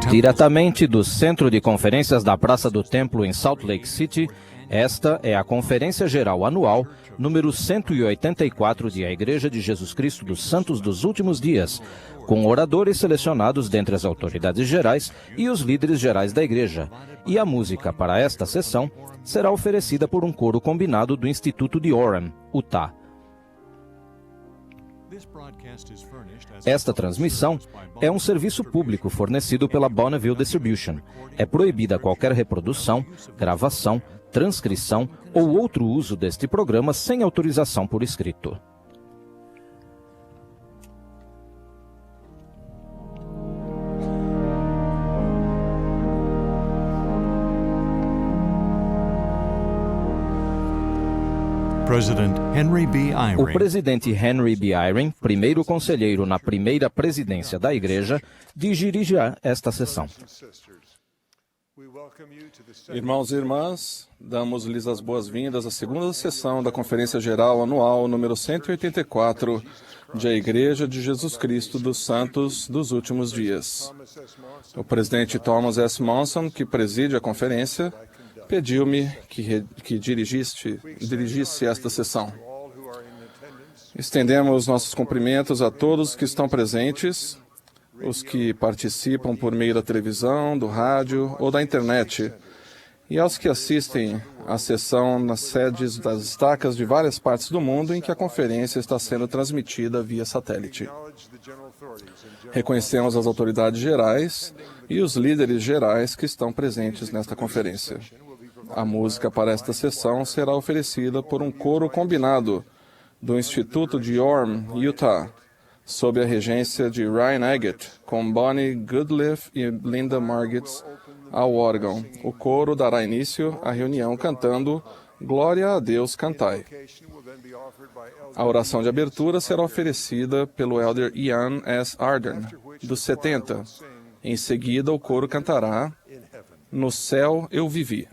Diretamente do Centro de Conferências da Praça do Templo em Salt Lake City, esta é a Conferência Geral Anual, número 184 de A Igreja de Jesus Cristo dos Santos dos Últimos Dias, com oradores selecionados dentre as autoridades gerais e os líderes gerais da Igreja. E a música para esta sessão será oferecida por um coro combinado do Instituto de Orem, Utah. Esta transmissão é um serviço público fornecido pela Bonneville Distribution. É proibida qualquer reprodução, gravação, transcrição ou outro uso deste programa sem autorização por escrito. O presidente Henry B. Eyring, primeiro conselheiro na primeira presidência da Igreja, dirigirá esta sessão. Irmãos e irmãs, damos-lhes as boas-vindas à segunda sessão da Conferência Geral Anual número 184 de A Igreja de Jesus Cristo dos Santos dos Últimos Dias. O presidente Thomas S. Monson, que preside a conferência, pediu-me que dirigisse esta sessão. Estendemos nossos cumprimentos a todos que estão presentes, os que participam por meio da televisão, do rádio ou da internet, e aos que assistem à sessão nas sedes das estacas de várias partes do mundo em que a conferência está sendo transmitida via satélite. Reconhecemos as autoridades gerais e os líderes gerais que estão presentes nesta conferência. A música para esta sessão será oferecida por um coro combinado do Instituto de Orem, Utah, sob a regência de Ryan Agate, com Bonnie Goodliff e Linda Margits ao órgão. O coro dará início à reunião cantando Glória a Deus, cantai. A oração de abertura será oferecida pelo elder Ian S. Arden, dos 70. Em seguida, o coro cantará No Céu Eu Vivi.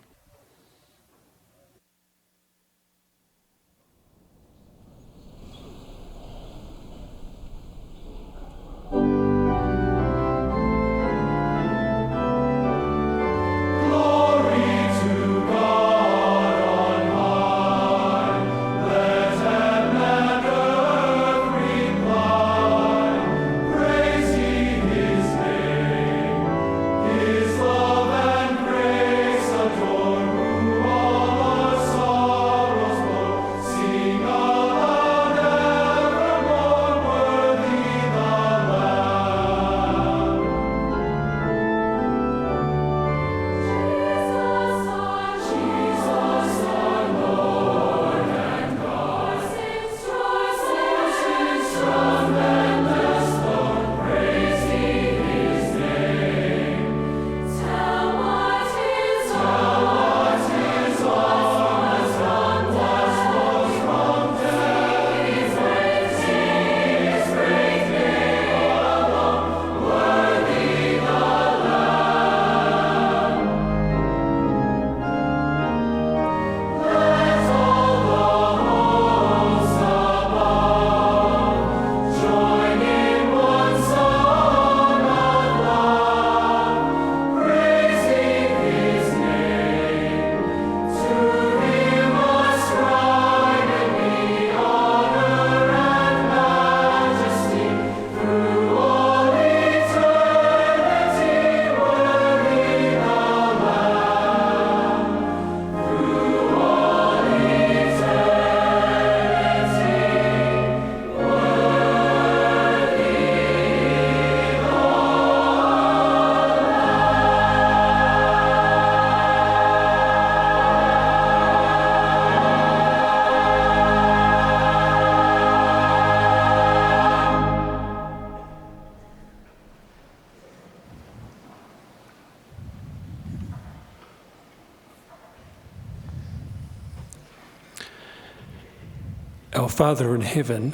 Our Father in heaven,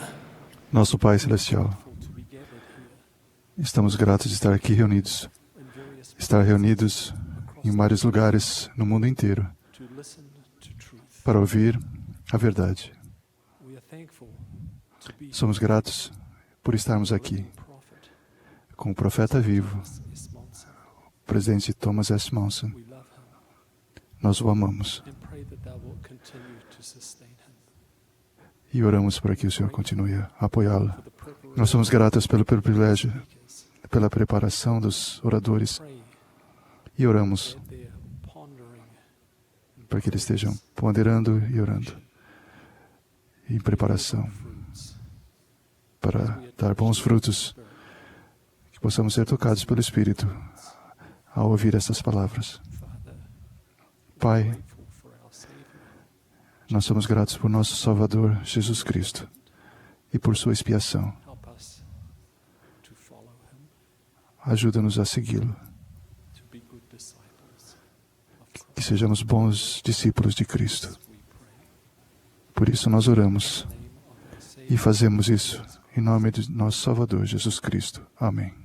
Nosso Pai Celestial, estamos gratos de estar aqui reunidos, em vários lugares no mundo inteiro, para ouvir a verdade. Somos gratos por estarmos aqui com o profeta vivo, o presidente Thomas S. Monson. Nós o amamos e oramos para que o Senhor continue a apoiá-lo. Nós somos gratos pelo privilégio, pela preparação dos oradores e oramos para que eles estejam ponderando e orando em preparação para dar bons frutos, que possamos ser tocados pelo Espírito ao ouvir essas palavras. Pai, nós somos gratos por nosso Salvador, Jesus Cristo, e por sua expiação. Ajuda-nos a segui-lo. Que sejamos bons discípulos de Cristo. Por isso nós oramos e fazemos isso em nome de nosso Salvador, Jesus Cristo. Amém.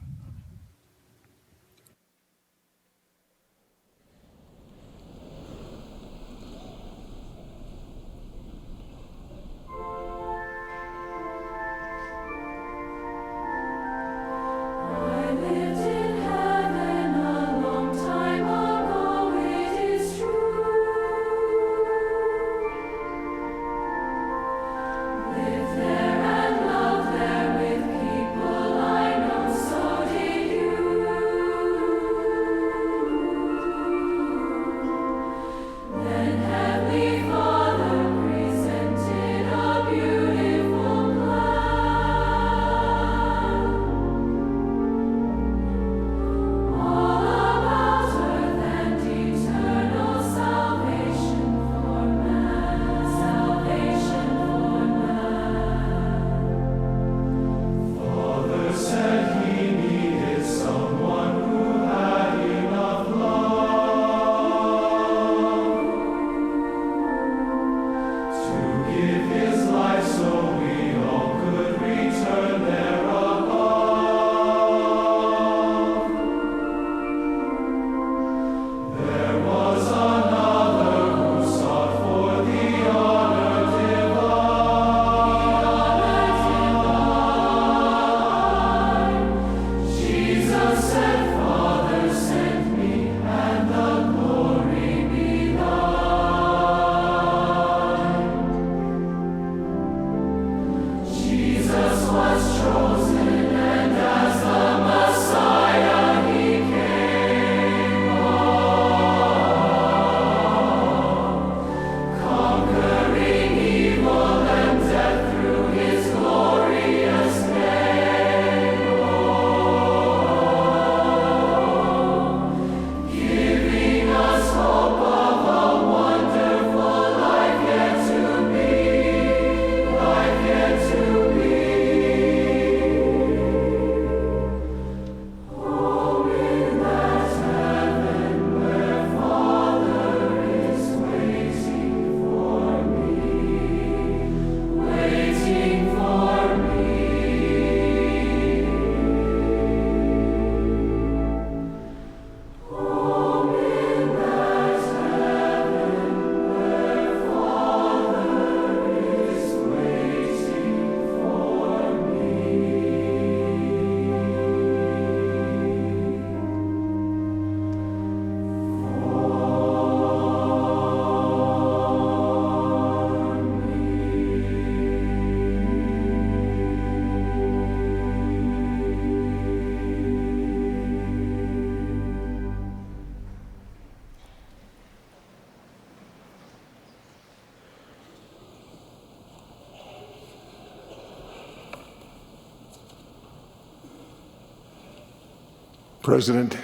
Presidente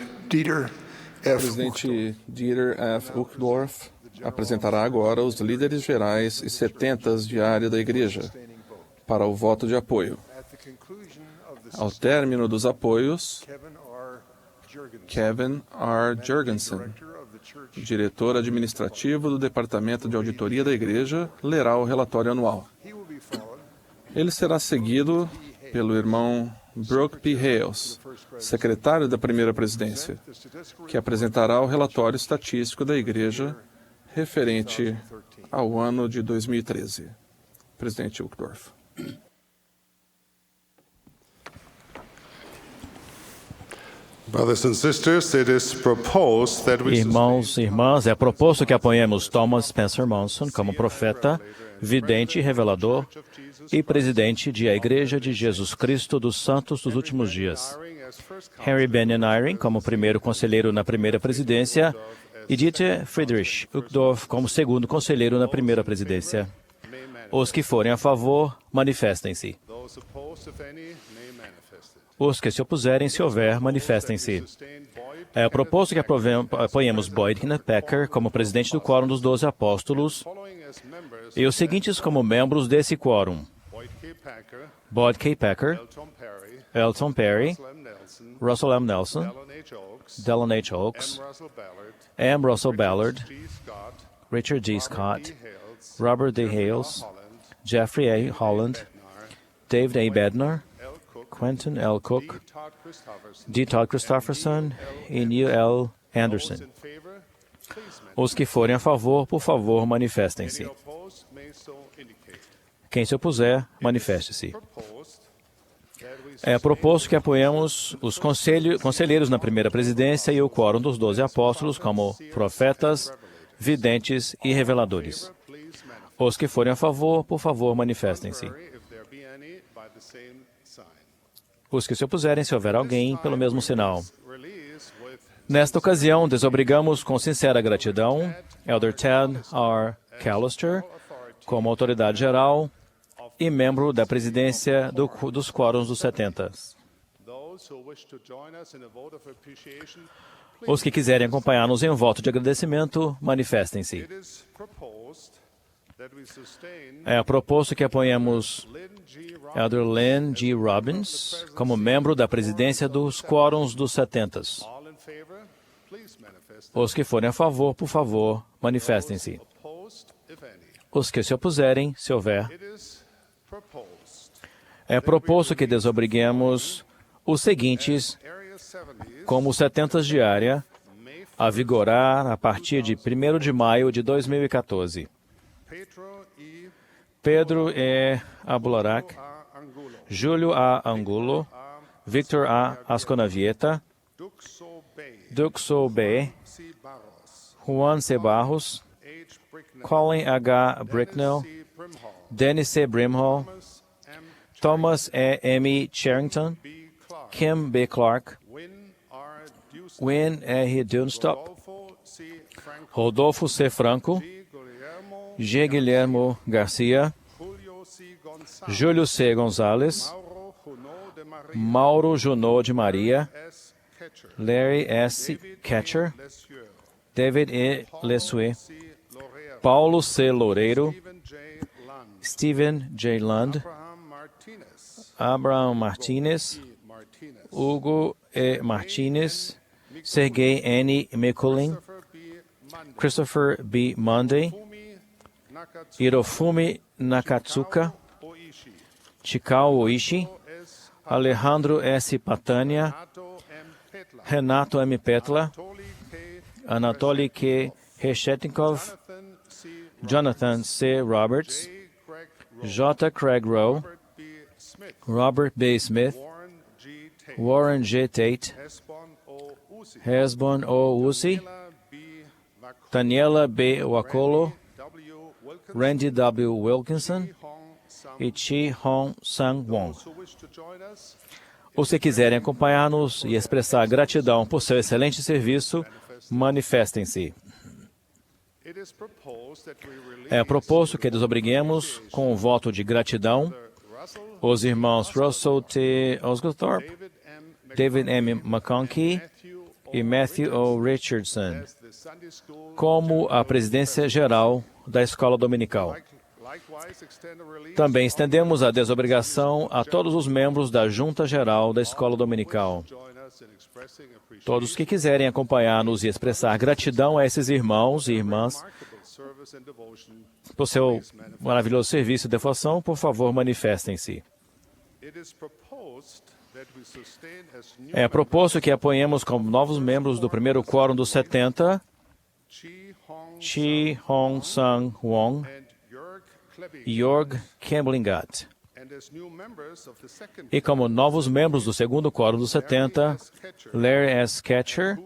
Dieter F. Uchtdorf apresentará agora os líderes gerais e 70 diários da Igreja para o voto de apoio. Ao término dos apoios, Kevin R. Jurgensen, diretor administrativo do Departamento de Auditoria da Igreja, lerá o relatório anual. Ele será seguido pelo irmão Brooke P. Hales, secretário da primeira presidência, que apresentará o relatório estatístico da Igreja referente ao ano de 2013. Presidente Uchtdorf. Brothers and sisters, it is proposed that we Irmãos e irmãs, é proposto que apoiemos Thomas Spencer Monson como profeta, vidente e revelador e presidente da Igreja de Jesus Cristo dos Santos dos Últimos Dias. Henry Benyon Eyring como primeiro conselheiro na primeira presidência e Dieter Friedrich Uchtdorf como segundo conselheiro na primeira presidência. Os que forem a favor, manifestem-se. Os que se opuserem, se houver, manifestem-se. É proposto que apoiemos Boyd Packer como presidente do Quórum dos 12 Apóstolos e os seguintes como membros desse quórum: Boyd K. Packer, Elton Perry, Russell M. Nelson, Dallin H. Oaks, M. Russell Ballard, Richard G. Scott, Robert D. Hales, Jeffrey A. Holland, David A. Bednar, Quentin L. Cook, D. Todd Christofferson e Neil L. Anderson. Os que forem a favor, por favor, manifestem-se. Quem se opuser, manifeste-se. É proposto que apoiemos os conselheiros na primeira presidência e o quórum dos 12 apóstolos como profetas, videntes e reveladores. Os que forem a favor, por favor, manifestem-se. Os que se opuserem, se houver alguém, pelo mesmo sinal. Nesta ocasião, desobrigamos com sincera gratidão Elder Ted R. Callister como autoridade geral e membro da presidência dos quórums dos 70. Os que quiserem acompanhar-nos em um voto de agradecimento, manifestem-se. É proposto que apoiemos Elder Lynn G. Robbins como membro da presidência dos quórums dos 70. Os que forem a favor, por favor, manifestem-se. Os que se opuserem, se houver. É proposto que desobriguemos os seguintes como 70 de área a vigorar a partir de 1º de maio de 2014. Pedro E. Abularak, Júlio A. Angulo, Victor A. Asconavieta, Duxo B., Juan C. Barros, Colin H. Bricknell, Dennis C. Brimhall, Thomas E. M. Charrington, Kim B. Clark, Wynne R. Dunstop, Rodolfo C. Franco, G. Guilhermo Garcia, Júlio C. Gonzalez, Mauro Junot de Maria, Larry S. Ketcher, David E. Lesue, Paulo C. Loureiro, Stephen J. Lund, Abraham Martinez, Hugo E. Martinez, Sergei N. Mikulin, Christopher B. Monday, Hirofumi Nakatsuka, Chikao Oishi, Alejandro S. Patania, Renato M. Petla, Anatoly K. Reshetnikov, Jonathan C. Roberts, J. Craig Rowe, Robert B. Smith, Warren G. Tate, Hesbon O. Uzi, Daniela B. Wakolo, Randy W. Wilkinson e Chi Hong Sang Wong. Ou se quiserem acompanhar-nos e expressar gratidão por seu excelente serviço, manifestem-se. É proposto que desobriguemos, com um voto de gratidão, os irmãos Russell T. Osgothorpe, David M. McConkie e Matthew O. Richardson, como a presidência geral da Escola Dominical. Também estendemos a desobrigação a todos os membros da Junta Geral da Escola Dominical. Todos que quiserem acompanhar-nos e expressar gratidão a esses irmãos e irmãs por seu maravilhoso serviço e devoção, por favor, manifestem-se. É proposto que apoiemos como novos membros do primeiro quórum dos 70, Chi Hong Sang Wong e Jorg Kemblingat, E como novos membros do segundo Quórum dos 70, Larry S. Ketcher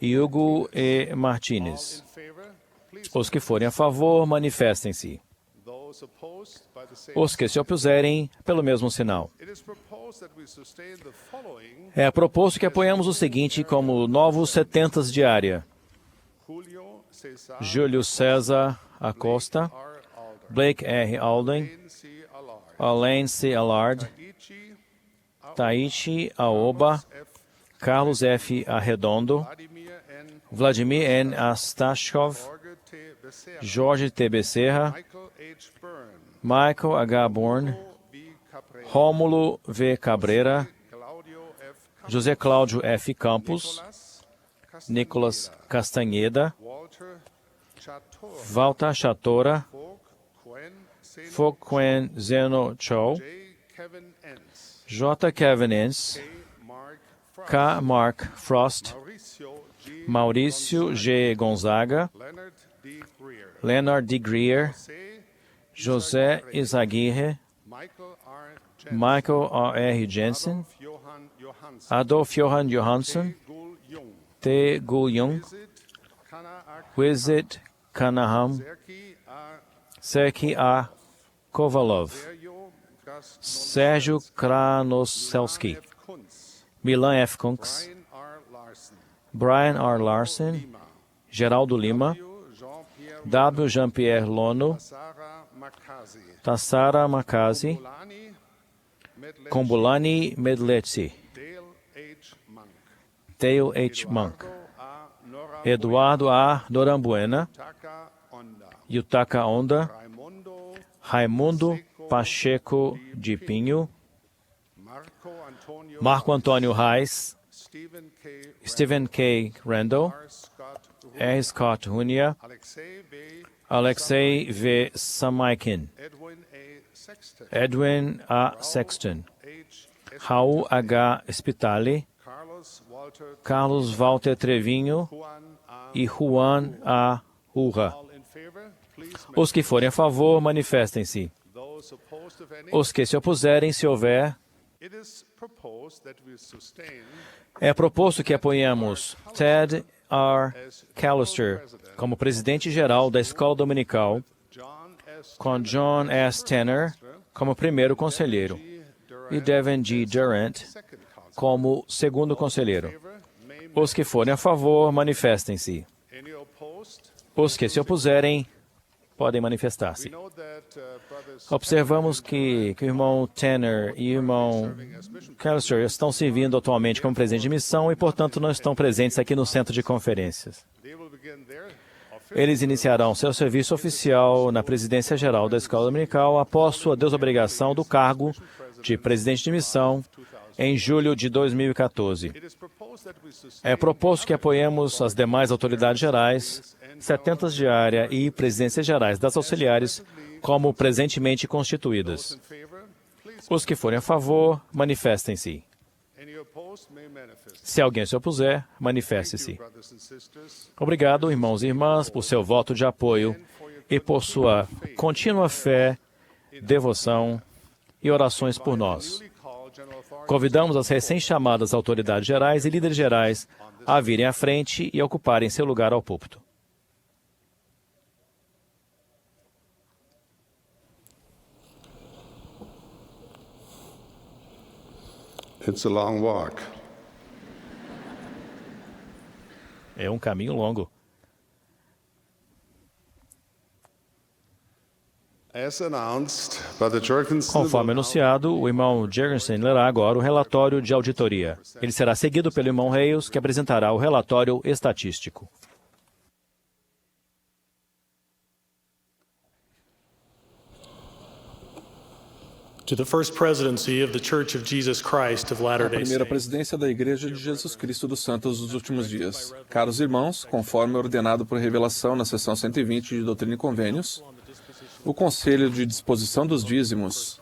e Hugo E. Martinez. Os que forem a favor, manifestem-se. Os que se opuserem, pelo mesmo sinal. É proposto que apoiamos o seguinte como novos 70 de área: Júlio César Acosta, Blake R. Alden, Alain C. Allard, Taichi Aoba, Carlos F. Arredondo, Vladimir N. Astashkov, Jorge T. Becerra, Michael H. Bourne, Rômulo V. Cabreira, José Cláudio F. Campos, Nicolas Castanheda, Walter Chatora, Foc Quen Zeno Chow, J. Kevin Enns, K. Mark Frost, Maurício G. Gonzaga, Leonard D. Greer, José Izaguirre, Michael R. Jensen, Adolf Johann Johansson, T. Gu Jung, Wizit Kanaham, Serki A. Kovalov, Sérgio Kranoselski, Milan F. Kunks, Brian R. Larson, Geraldo Lima, W. Jean-Pierre Lono, Tassara Makazi, Kombulani Medleci, Dale H. Monk, Eduardo A. Norambuena, Yutaka Onda, Raimundo Pacheco de Pinho, Marco Antônio Reis, Stephen K. Randall, R. Scott Hunia, Alexei V. Samaikin, Edwin A. Sexton, Raul H. Spitali, Carlos Walter Trevinho e Juan A. Urra. Os que forem a favor, manifestem-se. Os que se opuserem, se houver, é proposto que apoiemos Ted R. Callister como presidente-geral da Escola Dominical, com John S. Tanner como primeiro conselheiro e Devin G. Durant como segundo conselheiro. Os que forem a favor, manifestem-se. Os que se opuserem, podem manifestar-se. Observamos que o irmão Tanner e o irmão Callister estão servindo atualmente como presidente de missão e, portanto, não estão presentes aqui no centro de conferências. Eles iniciarão seu serviço oficial na presidência geral da Escola Dominical após sua desobrigação do cargo de presidente de missão em julho de 2014. É proposto que apoiemos as demais autoridades gerais, 70 de área e presidências gerais das auxiliares como presentemente constituídas. Os que forem a favor, manifestem-se. Se alguém se opuser, manifeste-se. Obrigado, irmãos e irmãs, por seu voto de apoio e por sua contínua fé, devoção e orações por nós. Convidamos as recém-chamadas autoridades gerais e líderes gerais a virem à frente e ocuparem seu lugar ao púlpito. It's a long walk. É um caminho longo. Conforme anunciado, o irmão Jorgensen lerá agora o relatório de auditoria. Ele será seguido pelo irmão Reis, que apresentará o relatório estatístico. A primeira presidência da Igreja de Jesus Cristo dos Santos dos Últimos Dias. Caros irmãos, conforme ordenado por revelação na seção 120 de Doutrina e Convênios, o Conselho de Disposição dos Dízimos,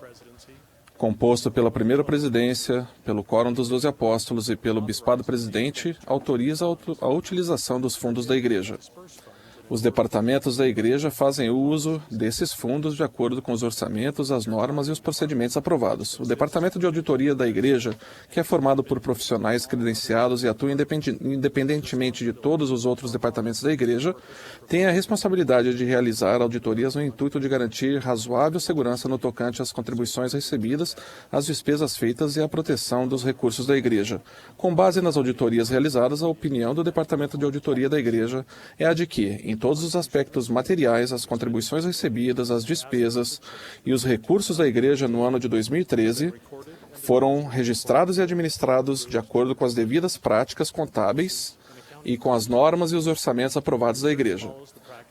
composto pela primeira presidência, pelo Quórum dos 12 Apóstolos e pelo Bispado Presidente, autoriza a utilização dos fundos da Igreja. Os departamentos da Igreja fazem uso desses fundos de acordo com os orçamentos, as normas e os procedimentos aprovados. O Departamento de Auditoria da Igreja, que é formado por profissionais credenciados e atua independentemente de todos os outros departamentos da Igreja, tem a responsabilidade de realizar auditorias no intuito de garantir razoável segurança no tocante às contribuições recebidas, às despesas feitas e à proteção dos recursos da Igreja. Com base nas auditorias realizadas, a opinião do Departamento de Auditoria da Igreja é a de que, em todos os aspectos materiais, as contribuições recebidas, as despesas e os recursos da Igreja no ano de 2013 foram registrados e administrados de acordo com as devidas práticas contábeis e com as normas e os orçamentos aprovados da Igreja.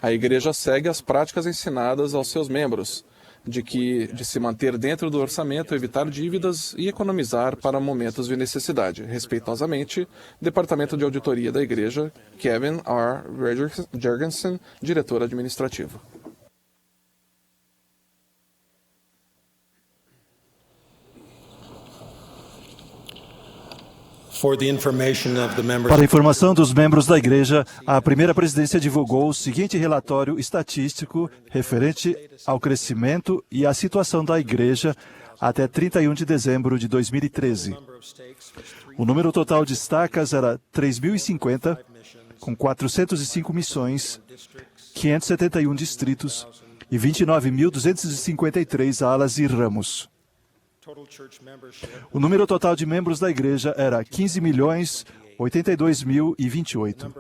A Igreja segue as práticas ensinadas aos seus membros, de se manter dentro do orçamento, evitar dívidas e economizar para momentos de necessidade. Respeitosamente, Departamento de Auditoria da Igreja, Kevin R. Jergensen, diretor administrativo. Para a informação dos membros da Igreja, a primeira presidência divulgou o seguinte relatório estatístico referente ao crescimento e à situação da Igreja até 31 de dezembro de 2013. O número total de estacas era 3.050, com 405 missões, 571 distritos e 29.253 alas e ramos. O número total de membros da Igreja era 15.082.028.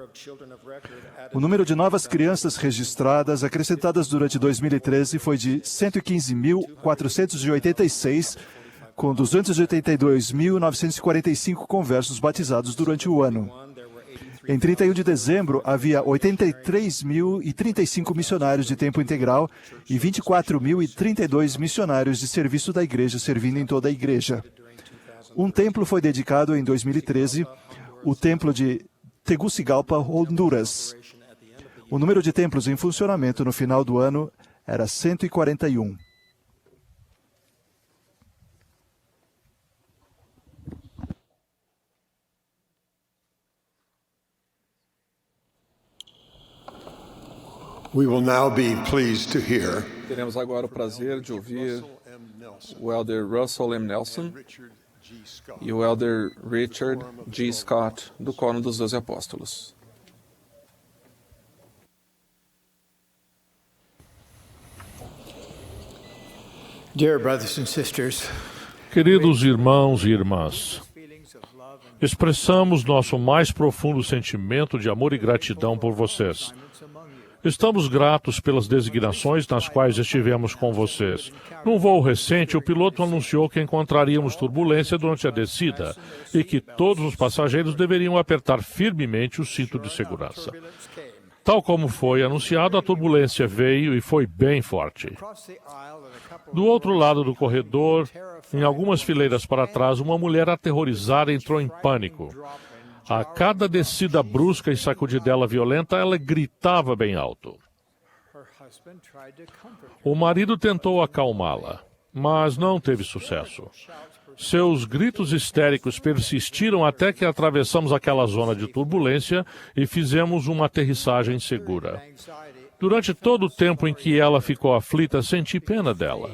O número de novas crianças registradas acrescentadas durante 2013 foi de 115.486, com 282.945 conversos batizados durante o ano. Em 31 de dezembro, havia 83.035 missionários de tempo integral e 24.032 missionários de serviço da Igreja servindo em toda a Igreja. Um templo foi dedicado em 2013, o Templo de Tegucigalpa, Honduras. O número de templos em funcionamento no final do ano era 141. We will now be pleased to hear Teremos agora o prazer de ouvir o Elder Russell M. Nelson e o Elder Richard G. Scott, do Quórum dos 12 Apóstolos. Dear brothers and sisters, queridos irmãos e irmãs, expressamos nosso mais profundo sentimento de amor e gratidão por vocês. Estamos gratos pelas designações nas quais estivemos com vocês. Num voo recente, o piloto anunciou que encontraríamos turbulência durante a descida e que todos os passageiros deveriam apertar firmemente o cinto de segurança. Tal como foi anunciado, a turbulência veio e foi bem forte. Do outro lado do corredor, em algumas fileiras para trás, uma mulher aterrorizada entrou em pânico. A cada descida brusca e sacudidela violenta, ela gritava bem alto. O marido tentou acalmá-la, mas não teve sucesso. Seus gritos histéricos persistiram até que atravessamos aquela zona de turbulência e fizemos uma aterrissagem segura. Durante todo o tempo em que ela ficou aflita, senti pena dela.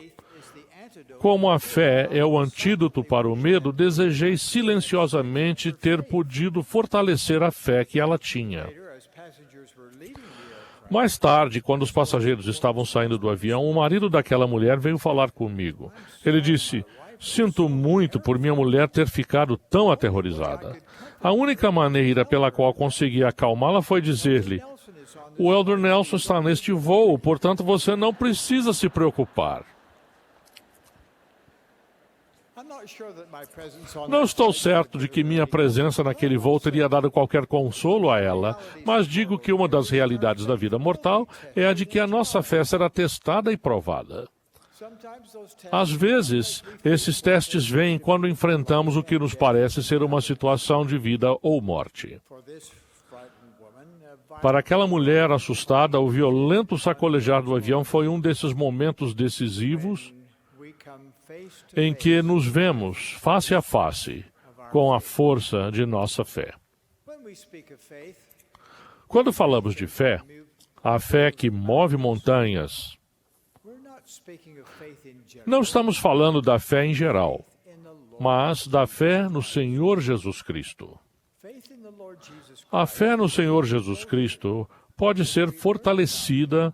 Como a fé é o antídoto para o medo, desejei silenciosamente ter podido fortalecer a fé que ela tinha. Mais tarde, quando os passageiros estavam saindo do avião, o marido daquela mulher veio falar comigo. Ele disse: "Sinto muito por minha mulher ter ficado tão aterrorizada. A única maneira pela qual consegui acalmá-la foi dizer-lhe: o Elder Nelson está neste voo, portanto você não precisa se preocupar." Não estou certo de que minha presença naquele voo teria dado qualquer consolo a ela, mas digo que uma das realidades da vida mortal é a de que a nossa fé será testada e provada. Às vezes, esses testes vêm quando enfrentamos o que nos parece ser uma situação de vida ou morte. Para aquela mulher assustada, o violento sacolejar do avião foi um desses momentos decisivos em que nos vemos face a face com a força de nossa fé. Quando falamos de fé, a fé que move montanhas. Não estamos falando da fé em geral, mas da fé no Senhor Jesus Cristo. A fé no Senhor Jesus Cristo pode ser fortalecida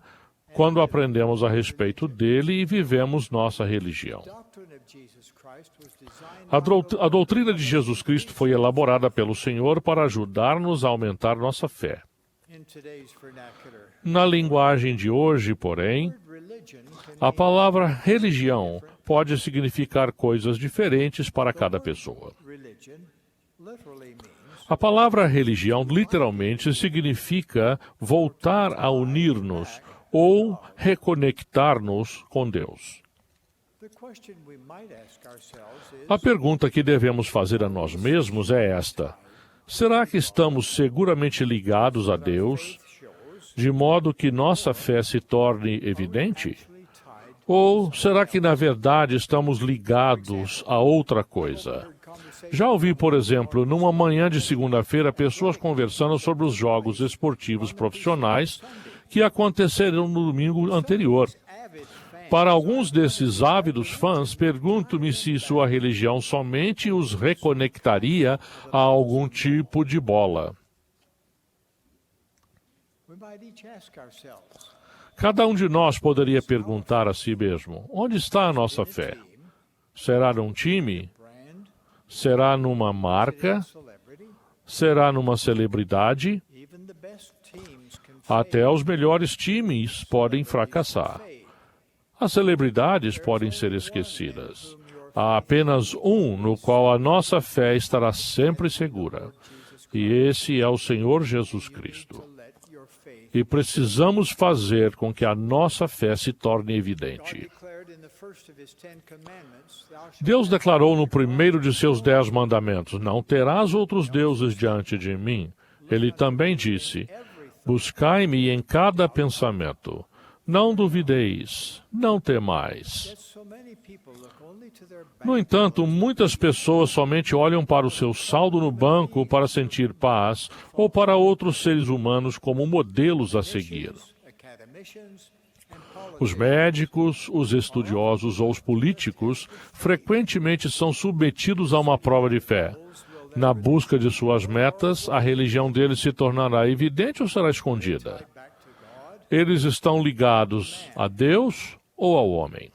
quando aprendemos a respeito dele e vivemos nossa religião. A doutrina de Jesus Cristo foi elaborada pelo Senhor para ajudar-nos a aumentar nossa fé. Na linguagem de hoje, porém, a palavra religião pode significar coisas diferentes para cada pessoa. A palavra religião literalmente significa voltar a unir-nos ou reconectar-nos com Deus. A pergunta que devemos fazer a nós mesmos é esta: será que estamos seguramente ligados a Deus, de modo que nossa fé se torne evidente? Ou será que, na verdade, estamos ligados a outra coisa? Já ouvi, por exemplo, numa manhã de segunda-feira, pessoas conversando sobre os jogos esportivos profissionais que aconteceram no domingo anterior. Para alguns desses ávidos fãs, pergunto-me se sua religião somente os reconectaria a algum tipo de bola. Cada um de nós poderia perguntar a si mesmo: onde está a nossa fé? Será num time? Será numa marca? Será numa celebridade? Até os melhores times podem fracassar. As celebridades podem ser esquecidas. Há apenas um no qual a nossa fé estará sempre segura. E esse é o Senhor Jesus Cristo. E precisamos fazer com que a nossa fé se torne evidente. Deus declarou no primeiro de seus 10 mandamentos: não terás outros deuses diante de mim. Ele também disse: buscai-me em cada pensamento. Não duvideis, não temais. No entanto, muitas pessoas somente olham para o seu saldo no banco para sentir paz, ou para outros seres humanos como modelos a seguir. Os médicos, os estudiosos ou os políticos frequentemente são submetidos a uma prova de fé. Na busca de suas metas, a religião deles se tornará evidente ou será escondida? Eles estão ligados a Deus ou ao homem?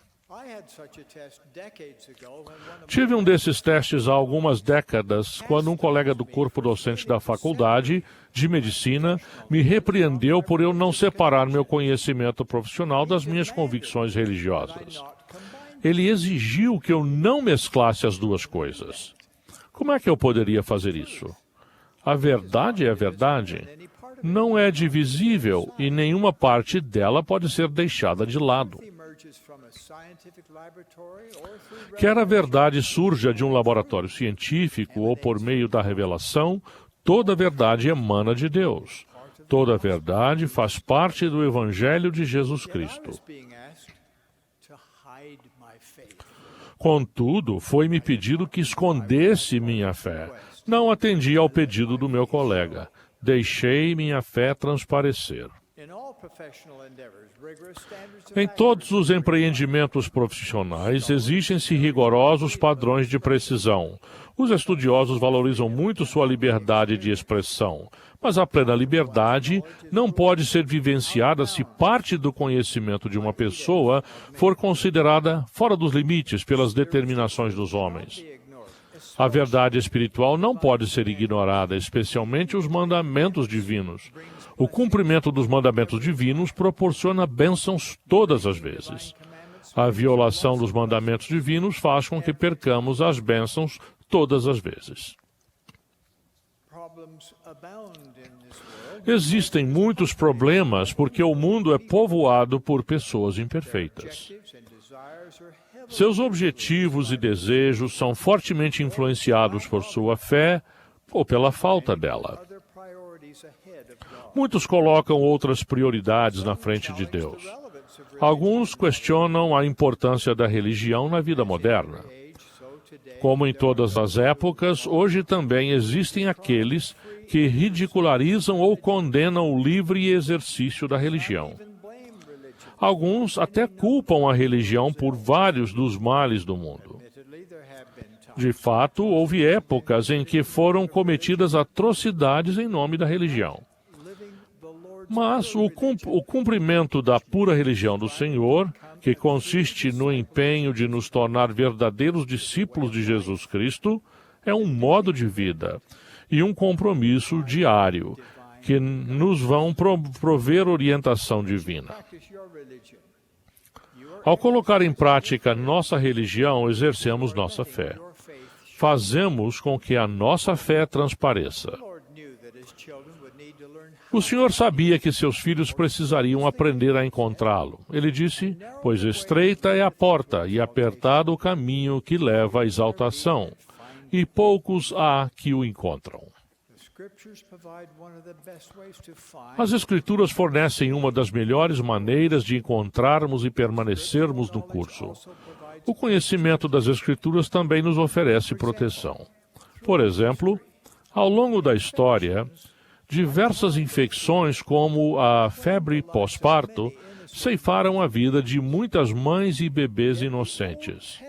Tive um desses testes há algumas décadas, quando um colega do corpo docente da faculdade de medicina me repreendeu por eu não separar meu conhecimento profissional das minhas convicções religiosas. Ele exigiu que eu não mesclasse as duas coisas. Como é que eu poderia fazer isso? A verdade é a verdade. Não é divisível e nenhuma parte dela pode ser deixada de lado. Quer a verdade surja de um laboratório científico ou por meio da revelação, toda verdade emana de Deus. Toda verdade faz parte do Evangelho de Jesus Cristo. Contudo, foi-me pedido que escondesse minha fé. Não atendi ao pedido do meu colega. Deixei minha fé transparecer. Em todos os empreendimentos profissionais, exigem-se rigorosos padrões de precisão. Os estudiosos valorizam muito sua liberdade de expressão, mas a plena liberdade não pode ser vivenciada se parte do conhecimento de uma pessoa for considerada fora dos limites pelas determinações dos homens. A verdade espiritual não pode ser ignorada, especialmente os mandamentos divinos. O cumprimento dos mandamentos divinos proporciona bênçãos todas as vezes. A violação dos mandamentos divinos faz com que percamos as bênçãos todas as vezes. Existem muitos problemas porque o mundo é povoado por pessoas imperfeitas. Seus objetivos e desejos são fortemente influenciados por sua fé ou pela falta dela. Muitos colocam outras prioridades na frente de Deus. Alguns questionam a importância da religião na vida moderna. Como em todas as épocas, hoje também existem aqueles que ridicularizam ou condenam o livre exercício da religião. Alguns até culpam a religião por vários dos males do mundo. De fato, houve épocas em que foram cometidas atrocidades em nome da religião. Mas o cumprimento da pura religião do Senhor, que consiste no empenho de nos tornar verdadeiros discípulos de Jesus Cristo, é um modo de vida e um compromisso diário que nos vão prover orientação divina. Ao colocar em prática nossa religião, exercemos nossa fé. Fazemos com que a nossa fé transpareça. O Senhor sabia que seus filhos precisariam aprender a encontrá-lo. Ele disse, pois estreita é a porta e apertado o caminho que leva à exaltação, e poucos há que o encontram. As Escrituras fornecem uma das melhores maneiras de encontrarmos e permanecermos no curso. O conhecimento das Escrituras também nos oferece proteção. Por exemplo, ao longo da história, diversas infecções, como a febre pós-parto, ceifaram a vida de muitas mães e bebês inocentes.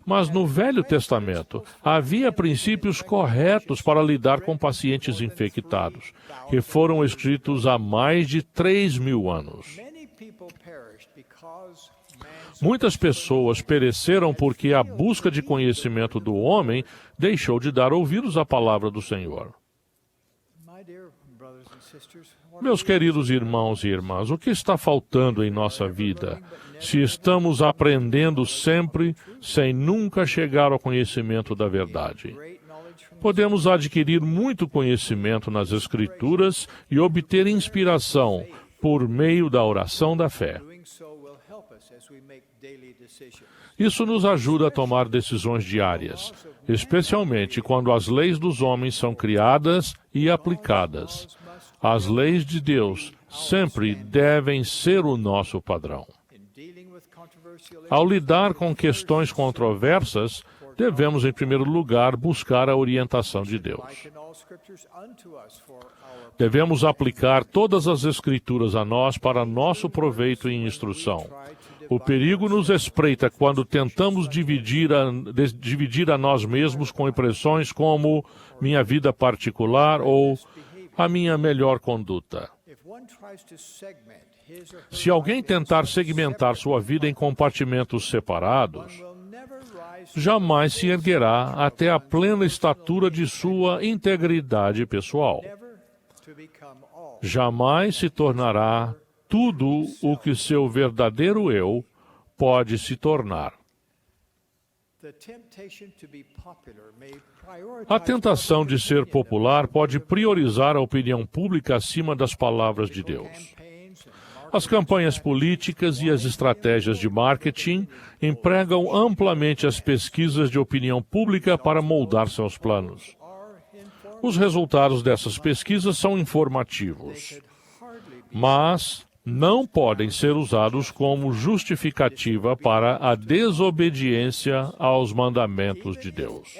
Mas no Velho Testamento havia princípios corretos para lidar com pacientes infectados, que foram escritos há mais de 3.000 anos. Muitas pessoas pereceram porque a busca de conhecimento do homem deixou de dar ouvidos à palavra do Senhor. Meus queridos irmãos e irmãs, o que está faltando em nossa vida, se estamos aprendendo sempre, sem nunca chegar ao conhecimento da verdade? Podemos adquirir muito conhecimento nas Escrituras e obter inspiração por meio da oração da fé. Isso nos ajuda a tomar decisões diárias, especialmente quando as leis dos homens são criadas e aplicadas. As leis de Deus sempre devem ser o nosso padrão. Ao lidar com questões controversas, devemos, em primeiro lugar, buscar a orientação de Deus. Devemos aplicar todas as Escrituras a nós para nosso proveito e instrução. O perigo nos espreita quando tentamos dividir a nós mesmos com impressões como minha vida particular ou a minha melhor conduta. Se alguém tentar segmentar sua vida em compartimentos separados, jamais se erguerá até a plena estatura de sua integridade pessoal. Jamais se tornará tudo o que seu verdadeiro eu pode se tornar. A tentação de ser popular pode priorizar a opinião pública acima das palavras de Deus. As campanhas políticas e as estratégias de marketing empregam amplamente as pesquisas de opinião pública para moldar seus planos. Os resultados dessas pesquisas são informativos, mas não podem ser usados como justificativa para a desobediência aos mandamentos de Deus.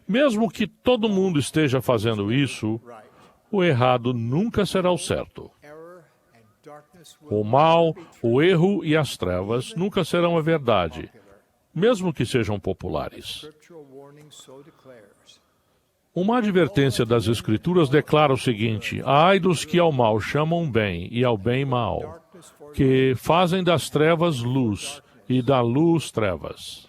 Mesmo que todo mundo esteja fazendo isso, o errado nunca será o certo. O mal, o erro e as trevas nunca serão a verdade, mesmo que sejam populares. Uma advertência das Escrituras declara o seguinte: ai dos que ao mal chamam bem e ao bem mal, que fazem das trevas luz e da luz trevas.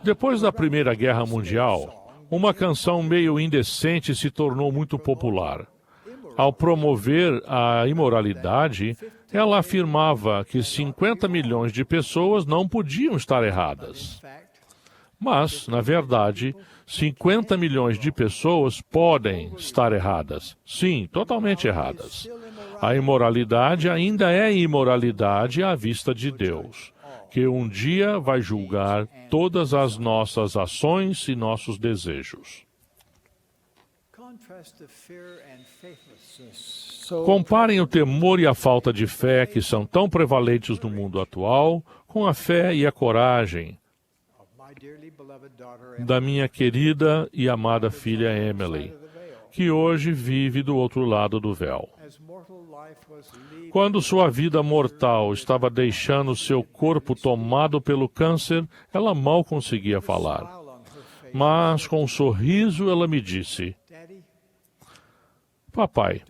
Depois da Primeira Guerra Mundial, uma canção meio indecente se tornou muito popular. Ao promover a imoralidade, ela afirmava que 50 milhões de pessoas não podiam estar erradas. Mas, na verdade, 50 milhões de pessoas podem estar erradas. Sim, totalmente erradas. A imoralidade ainda é imoralidade à vista de Deus, que um dia vai julgar todas as nossas ações e nossos desejos. Comparem o temor e a falta de fé, que são tão prevalentes no mundo atual, com a fé e a coragem da minha querida e amada filha Emily, que hoje vive do outro lado do véu. Quando sua vida mortal estava deixando seu corpo tomado pelo câncer, ela mal conseguia falar. Mas, com um sorriso, ela me disse: Papai,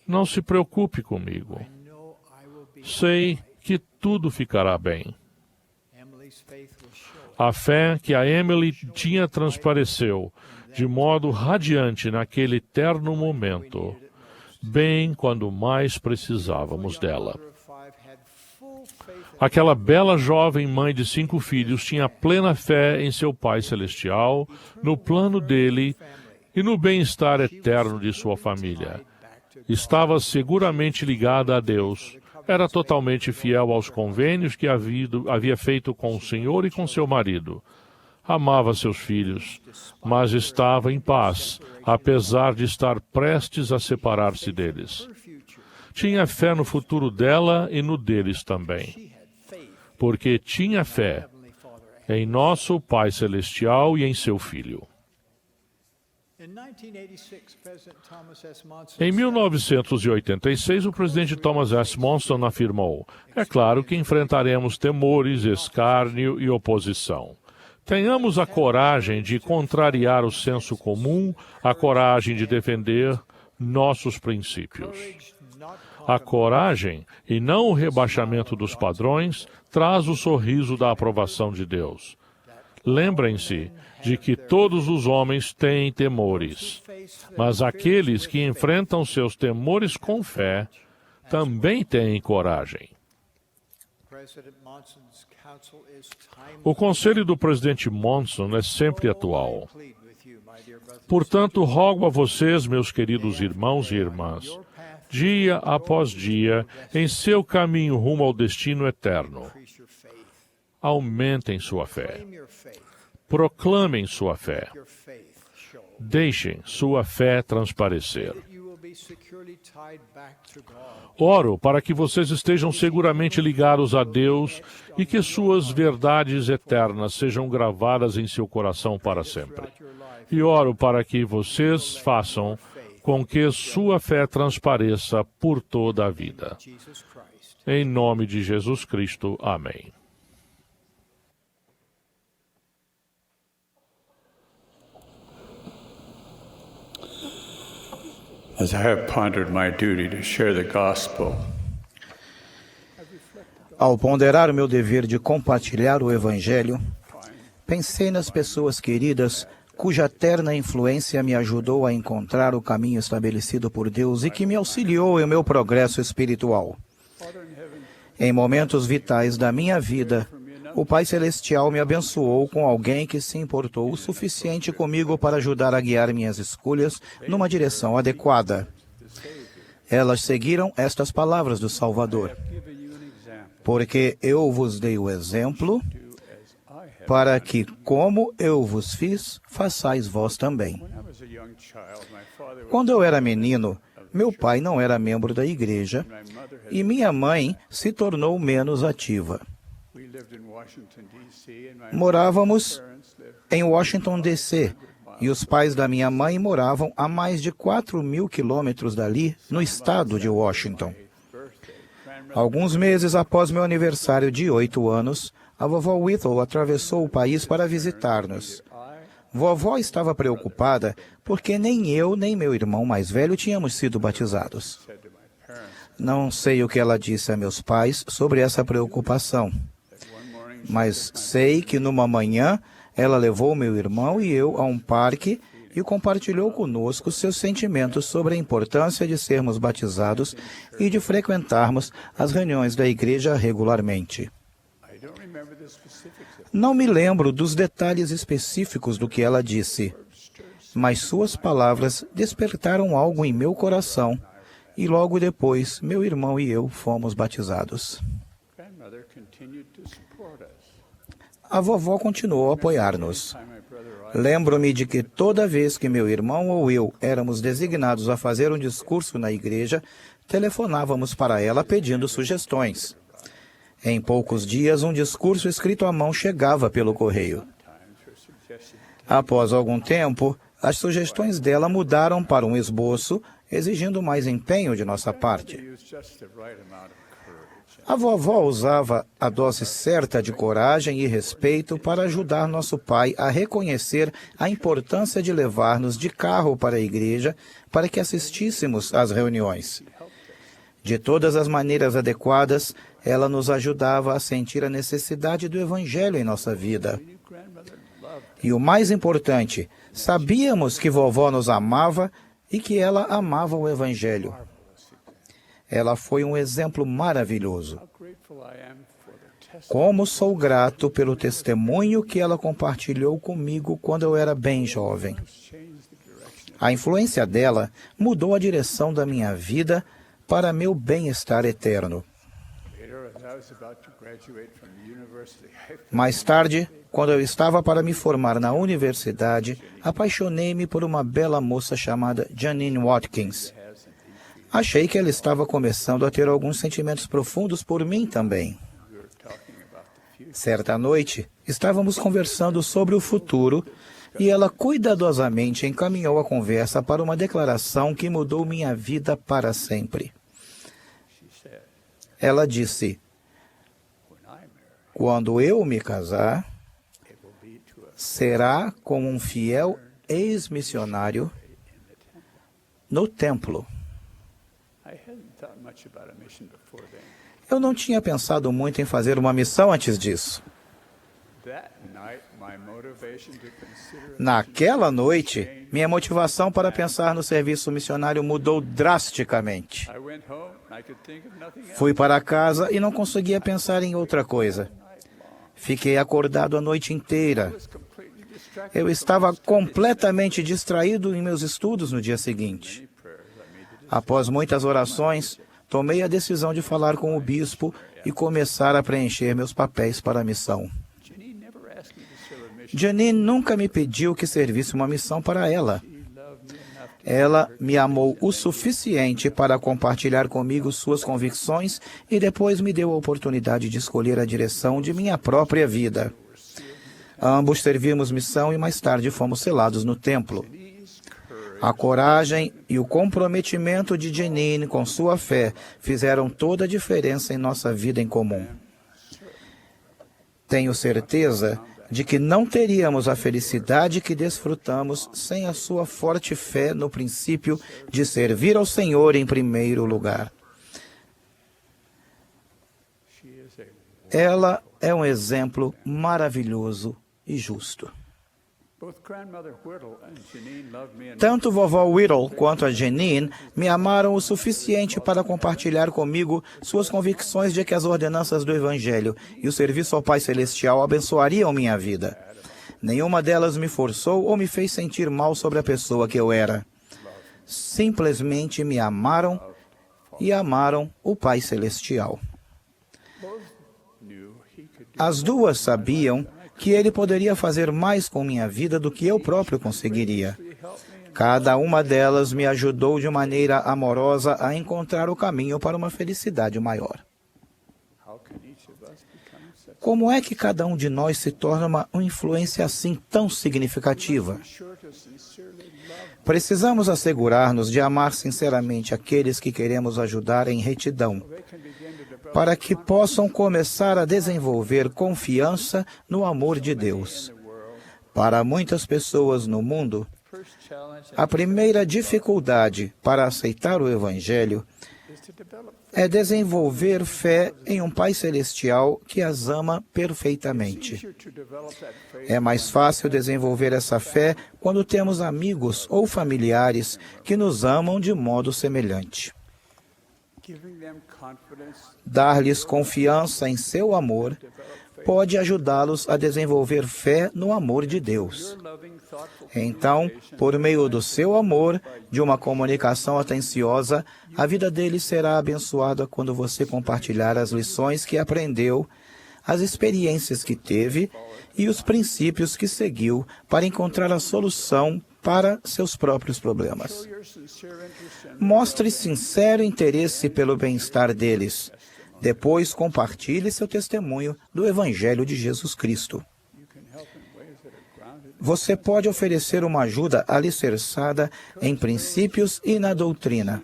não se preocupe comigo. Sei que tudo ficará bem. A fé que a Emily tinha transpareceu de modo radiante naquele terno momento, bem quando mais precisávamos dela. Aquela bela jovem mãe de 5 filhos tinha plena fé em seu Pai Celestial, no plano dele e no bem-estar eterno de sua família. Estava seguramente ligada a Deus. Era totalmente fiel aos convênios que havia feito com o Senhor e com seu marido. Amava seus filhos, mas estava em paz, apesar de estar prestes a separar-se deles. Tinha fé no futuro dela e no deles também. Porque tinha fé em nosso Pai Celestial e em seu Filho. Em 1986, o presidente Thomas S. Monson afirmou: é claro que enfrentaremos temores, escárnio e oposição. Tenhamos a coragem de contrariar o senso comum, a coragem de defender nossos princípios. A coragem, e não o rebaixamento dos padrões, traz o sorriso da aprovação de Deus. Lembrem-se de que todos os homens têm temores, mas aqueles que enfrentam seus temores com fé também têm coragem. O conselho do presidente Monson é sempre atual. Portanto, rogo a vocês, meus queridos irmãos e irmãs, dia após dia, em seu caminho rumo ao destino eterno, aumentem sua fé. Proclamem sua fé. Deixem sua fé transparecer. Oro para que vocês estejam seguramente ligados a Deus e que suas verdades eternas sejam gravadas em seu coração para sempre. E oro para que vocês façam com que sua fé transpareça por toda a vida. Em nome de Jesus Cristo. Amém. As I have pondered my duty to share the gospel, ao ponderar o meu dever de compartilhar o Evangelho, pensei nas pessoas queridas cuja terna influência me ajudou a encontrar o caminho estabelecido por Deus e que me auxiliou em meu progresso espiritual. Em momentos vitais da minha vida, o Pai Celestial me abençoou com alguém que se importou o suficiente comigo para ajudar a guiar minhas escolhas numa direção adequada. Elas seguiram estas palavras do Salvador: porque eu vos dei o exemplo, para que, como eu vos fiz, façais vós também. Quando eu era menino, meu pai não era membro da igreja e minha mãe se tornou menos ativa. Morávamos em Washington, D.C., e os pais da minha mãe moravam a mais de 4.000 quilômetros dali, no estado de Washington. Alguns meses após meu aniversário de 8 anos, a vovó Whittle atravessou o país para visitar-nos. Vovó estava preocupada porque nem eu nem meu irmão mais velho tínhamos sido batizados. Não sei o que ela disse a meus pais sobre essa preocupação, mas sei que numa manhã ela levou meu irmão e eu a um parque e compartilhou conosco seus sentimentos sobre a importância de sermos batizados e de frequentarmos as reuniões da igreja regularmente. Não me lembro dos detalhes específicos do que ela disse, mas suas palavras despertaram algo em meu coração e logo depois meu irmão e eu fomos batizados. A vovó continuou a apoiar-nos. Lembro-me de que toda vez que meu irmão ou eu éramos designados a fazer um discurso na igreja, telefonávamos para ela pedindo sugestões. Em poucos dias, um discurso escrito à mão chegava pelo correio. Após algum tempo, as sugestões dela mudaram para um esboço, exigindo mais empenho de nossa parte. A vovó usava a dose certa de coragem e respeito para ajudar nosso pai a reconhecer a importância de levar-nos de carro para a igreja para que assistíssemos às reuniões. De todas as maneiras adequadas, ela nos ajudava a sentir a necessidade do Evangelho em nossa vida. E o mais importante, sabíamos que vovó nos amava e que ela amava o Evangelho. Ela foi um exemplo maravilhoso. Como sou grato pelo testemunho que ela compartilhou comigo quando eu era bem jovem. A influência dela mudou a direção da minha vida para meu bem-estar eterno. Mais tarde, quando eu estava para me formar na universidade, apaixonei-me por uma bela moça chamada Janine Watkins. Achei que ela estava começando a ter alguns sentimentos profundos por mim também. Certa noite, estávamos conversando sobre o futuro e ela cuidadosamente encaminhou a conversa para uma declaração que mudou minha vida para sempre. Ela disse: "Quando eu me casar, será com um fiel ex-missionário no templo." Eu não tinha pensado muito em fazer uma missão antes disso. Naquela noite, minha motivação para pensar no serviço missionário mudou drasticamente. Fui para casa e não conseguia pensar em outra coisa. Fiquei acordado a noite inteira. Eu estava completamente distraído em meus estudos no dia seguinte. Após muitas orações, tomei a decisão de falar com o bispo e começar a preencher meus papéis para a missão. Janine nunca me pediu que servisse uma missão para ela. Ela me amou o suficiente para compartilhar comigo suas convicções e depois me deu a oportunidade de escolher a direção de minha própria vida. Ambos servimos missão e mais tarde fomos selados no templo. A coragem e o comprometimento de Janine com sua fé fizeram toda a diferença em nossa vida em comum. Tenho certeza de que não teríamos a felicidade que desfrutamos sem a sua forte fé no princípio de servir ao Senhor em primeiro lugar. Ela é um exemplo maravilhoso e justo. Tanto vovó Whittle quanto a Janine me amaram o suficiente para compartilhar comigo suas convicções de que as ordenanças do Evangelho e o serviço ao Pai Celestial abençoariam minha vida. Nenhuma delas me forçou ou me fez sentir mal sobre a pessoa que eu era. Simplesmente me amaram e amaram o Pai Celestial. As duas sabiam que ele poderia fazer mais com minha vida do que eu próprio conseguiria. Cada uma delas me ajudou de maneira amorosa a encontrar o caminho para uma felicidade maior. Como é que cada um de nós se torna uma influência assim tão significativa? Precisamos assegurar-nos de amar sinceramente aqueles que queremos ajudar em retidão, para que possam começar a desenvolver confiança no amor de Deus. Para muitas pessoas no mundo, a primeira dificuldade para aceitar o Evangelho é desenvolver fé em um Pai Celestial que as ama perfeitamente. É mais fácil desenvolver essa fé quando temos amigos ou familiares que nos amam de modo semelhante. Dar-lhes confiança em seu amor pode ajudá-los a desenvolver fé no amor de Deus. Então, por meio do seu amor, de uma comunicação atenciosa, a vida deles será abençoada quando você compartilhar as lições que aprendeu, as experiências que teve e os princípios que seguiu para encontrar a solução para seus próprios problemas. Mostre sincero interesse pelo bem-estar deles. Depois, compartilhe seu testemunho do Evangelho de Jesus Cristo. Você pode oferecer uma ajuda alicerçada em princípios e na doutrina.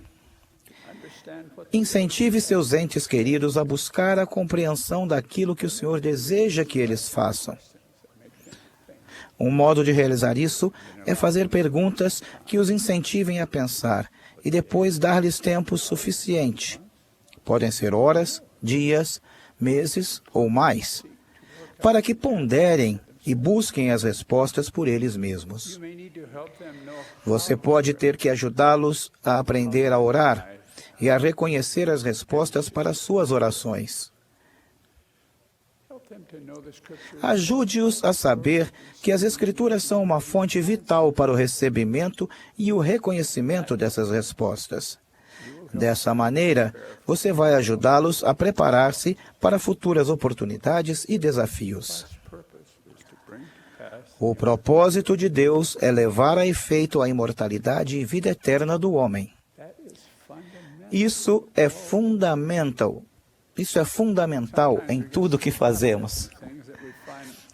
Incentive seus entes queridos a buscar a compreensão daquilo que o Senhor deseja que eles façam. Um modo de realizar isso é fazer perguntas que os incentivem a pensar e depois dar-lhes tempo suficiente. Podem ser horas, dias, meses ou mais, para que ponderem e busquem as respostas por eles mesmos. Você pode ter que ajudá-los a aprender a orar e a reconhecer as respostas para suas orações. Ajude-os a saber que as Escrituras são uma fonte vital para o recebimento e o reconhecimento dessas respostas. Dessa maneira, você vai ajudá-los a preparar-se para futuras oportunidades e desafios. O propósito de Deus é levar a efeito a imortalidade e vida eterna do homem. Isso é fundamental em tudo que fazemos.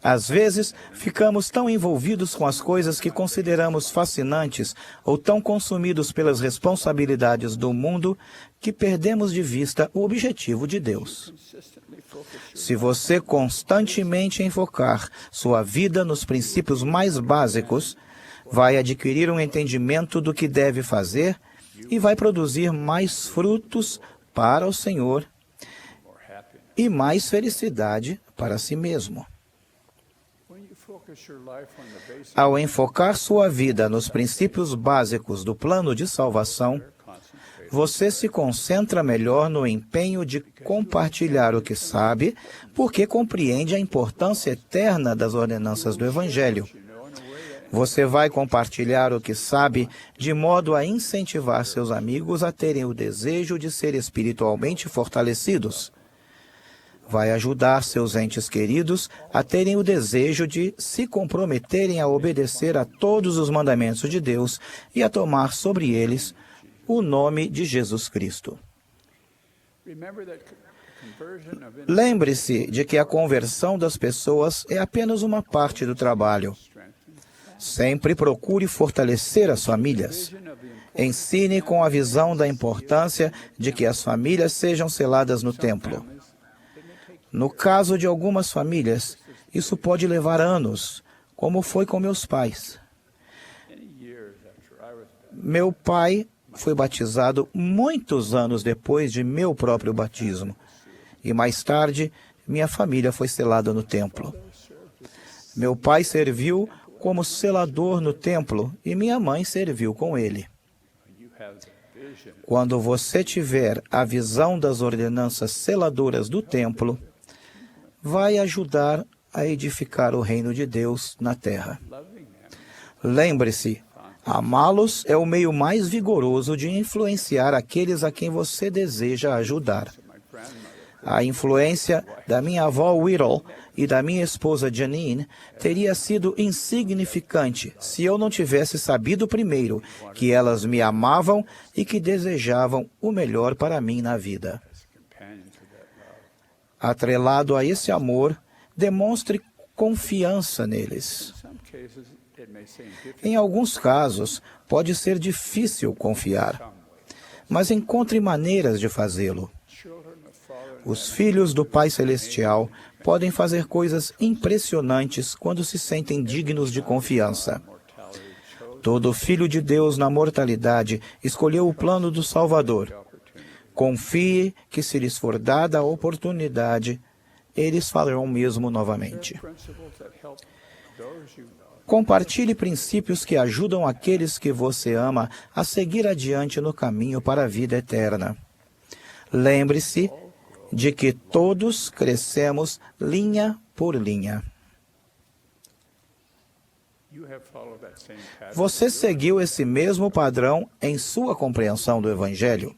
Às vezes, ficamos tão envolvidos com as coisas que consideramos fascinantes ou tão consumidos pelas responsabilidades do mundo que perdemos de vista o objetivo de Deus. Se você constantemente enfocar sua vida nos princípios mais básicos, vai adquirir um entendimento do que deve fazer e vai produzir mais frutos para o Senhor e mais felicidade para si mesmo. Ao enfocar sua vida nos princípios básicos do plano de salvação, você se concentra melhor no empenho de compartilhar o que sabe, porque compreende a importância eterna das ordenanças do Evangelho. Você vai compartilhar o que sabe de modo a incentivar seus amigos a terem o desejo de ser espiritualmente fortalecidos. Vai ajudar seus entes queridos a terem o desejo de se comprometerem a obedecer a todos os mandamentos de Deus e a tomar sobre eles o nome de Jesus Cristo. Lembre-se de que a conversão das pessoas é apenas uma parte do trabalho. Sempre procure fortalecer as famílias. Ensine com a visão da importância de que as famílias sejam seladas no templo. No caso de algumas famílias, isso pode levar anos, como foi com meus pais. Meu pai foi batizado muitos anos depois de meu próprio batismo, e mais tarde, minha família foi selada no templo. Meu pai serviu como selador no templo e minha mãe serviu com ele. Quando você tiver a visão das ordenanças seladoras do templo, vai ajudar a edificar o reino de Deus na terra. Lembre-se, amá-los é o meio mais vigoroso de influenciar aqueles a quem você deseja ajudar. A influência da minha avó Whittle e da minha esposa Janine teria sido insignificante se eu não tivesse sabido primeiro que elas me amavam e que desejavam o melhor para mim na vida. Atrelado a esse amor, demonstre confiança neles. Em alguns casos, pode ser difícil confiar, mas encontre maneiras de fazê-lo. Os filhos do Pai Celestial podem fazer coisas impressionantes quando se sentem dignos de confiança. Todo filho de Deus na mortalidade escolheu o plano do Salvador. Confie que, se lhes for dada a oportunidade, eles farão o mesmo novamente. Compartilhe princípios que ajudam aqueles que você ama a seguir adiante no caminho para a vida eterna. Lembre-se de que todos crescemos linha por linha. Você seguiu esse mesmo padrão em sua compreensão do Evangelho.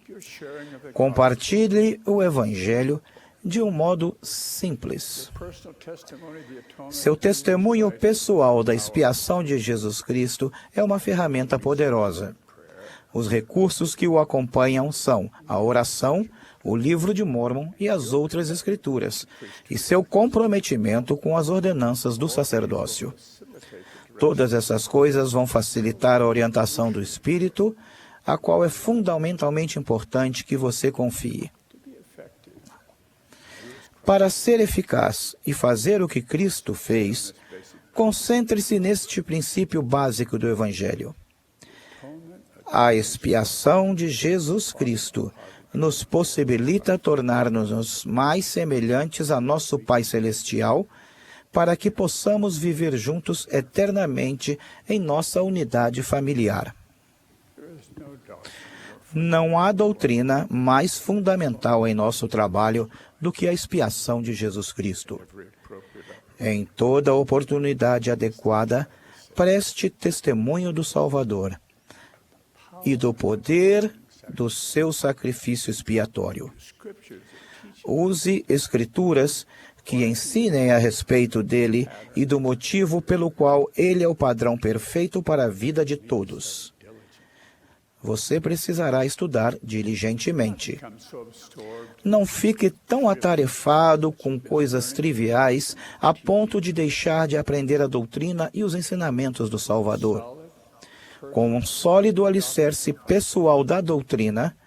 Compartilhe o Evangelho de um modo simples. Seu testemunho pessoal da expiação de Jesus Cristo é uma ferramenta poderosa. Os recursos que o acompanham são a oração, o livro de Mórmon e as outras escrituras, e seu comprometimento com as ordenanças do sacerdócio. Todas essas coisas vão facilitar a orientação do Espírito, a qual é fundamentalmente importante que você confie. Para ser eficaz e fazer o que Cristo fez, concentre-se neste princípio básico do Evangelho. A expiação de Jesus Cristo nos possibilita tornar-nos mais semelhantes a nosso Pai Celestial, para que possamos viver juntos eternamente em nossa unidade familiar. Não há doutrina mais fundamental em nosso trabalho do que a expiação de Jesus Cristo. Em toda oportunidade adequada, preste testemunho do Salvador e do poder do seu sacrifício expiatório. Use escrituras que ensinem a respeito dele e do motivo pelo qual ele é o padrão perfeito para a vida de todos. Você precisará estudar diligentemente. Não fique tão atarefado com coisas triviais a ponto de deixar de aprender a doutrina e os ensinamentos do Salvador. Com um sólido alicerce pessoal da doutrina,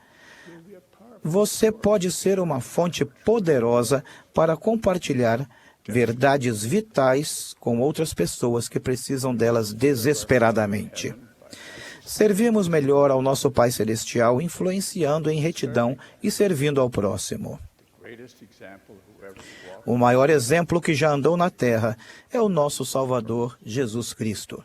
você pode ser uma fonte poderosa para compartilhar verdades vitais com outras pessoas que precisam delas desesperadamente. Servimos melhor ao nosso Pai Celestial influenciando em retidão e servindo ao próximo. O maior exemplo que já andou na terra é o nosso Salvador, Jesus Cristo.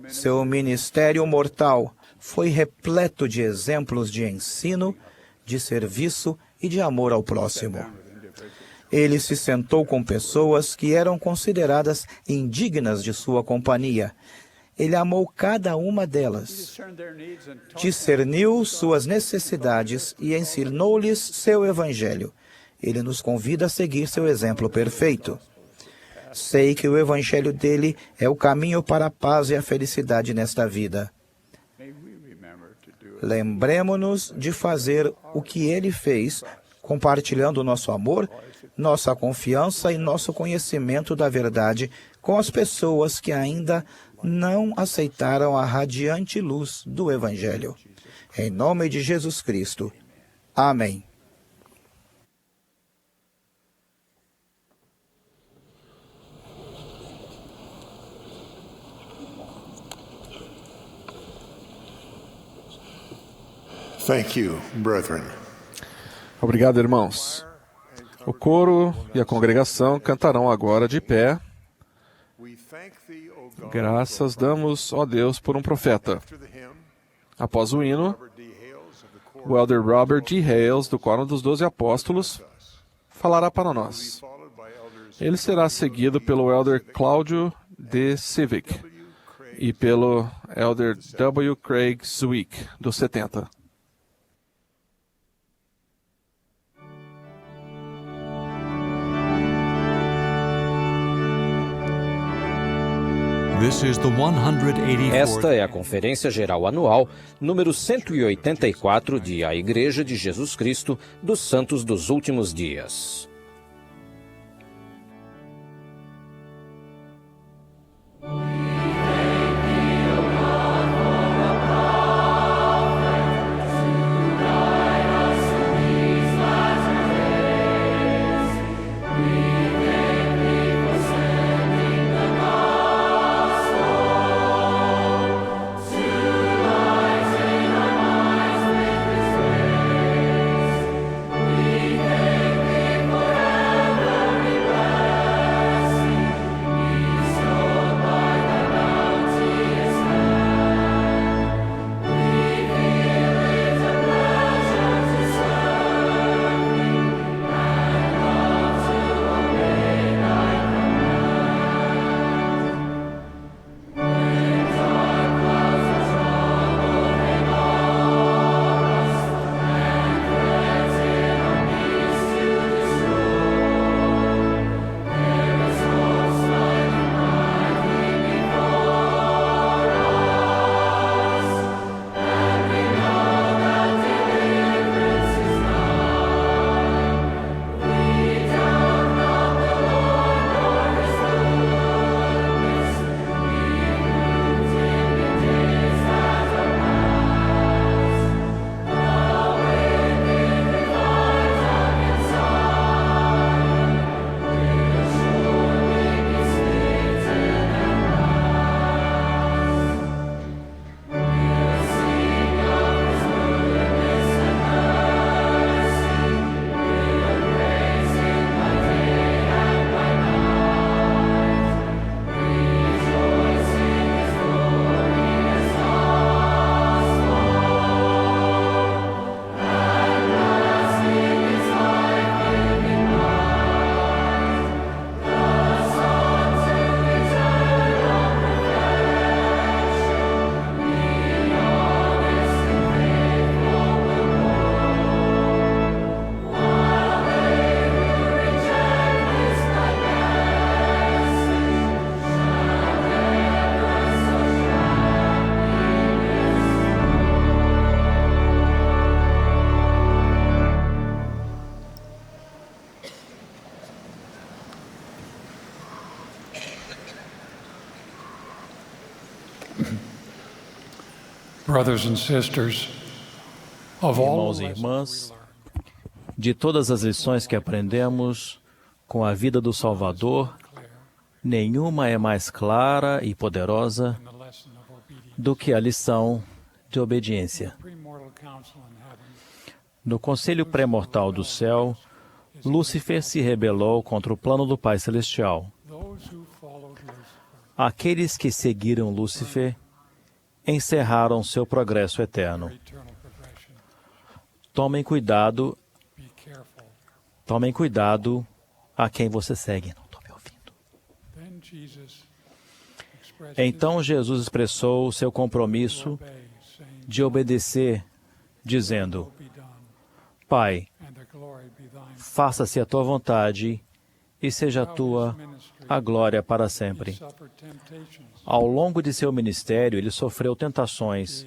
Seu ministério mortal foi repleto de exemplos de ensino, de serviço e de amor ao próximo. Ele se sentou com pessoas que eram consideradas indignas de sua companhia. Ele amou cada uma delas, discerniu suas necessidades e ensinou-lhes seu evangelho. Ele nos convida a seguir seu exemplo perfeito. Sei que o evangelho dele é o caminho para a paz e a felicidade nesta vida. Lembremos-nos de fazer o que ele fez, compartilhando nosso amor, nossa confiança e nosso conhecimento da verdade com as pessoas que ainda não aceitaram a radiante luz do Evangelho. Em nome de Jesus Cristo. Amém. Thank you, brethren. Obrigado, irmãos. O coro e a congregação cantarão agora de pé. Graças damos, ó Deus, por um profeta. Após o hino, o elder Robert D. Hales, do Quórum dos 12 Apóstolos, falará para nós. Ele será seguido pelo elder Cláudio D. Civic e pelo elder W. Craig Zwick, do 70. Esta é a Conferência Geral Anual número 184 de A Igreja de Jesus Cristo dos Santos dos Últimos Dias. Brothers and sisters, of all Irmãos e irmãs, de todas as lições que aprendemos com a vida do Salvador, nenhuma é mais clara e poderosa do que a lição de obediência. No conselho pré-mortal do céu, Lúcifer se rebelou contra o plano do Pai Celestial. Aqueles que seguiram Lúcifer encerraram seu progresso eterno. Tomem cuidado a quem você segue. Não estou me ouvindo. Então Jesus expressou o seu compromisso de obedecer, dizendo: Pai, faça-se a tua vontade e seja a tua a glória para sempre. Ao longo de seu ministério, ele sofreu tentações,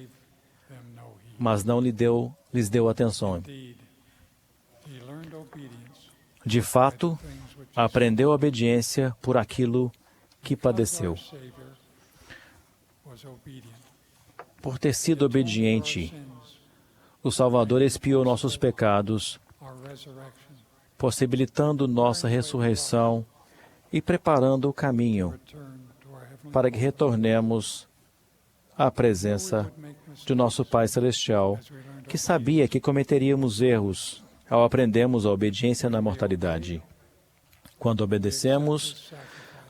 mas não lhes deu atenção. De fato, aprendeu obediência por aquilo que padeceu. Por ter sido obediente, o Salvador expiou nossos pecados, possibilitando nossa ressurreição e preparando o caminho para que retornemos à presença de nosso Pai Celestial, que sabia que cometeríamos erros ao aprendermos a obediência na mortalidade. Quando obedecemos,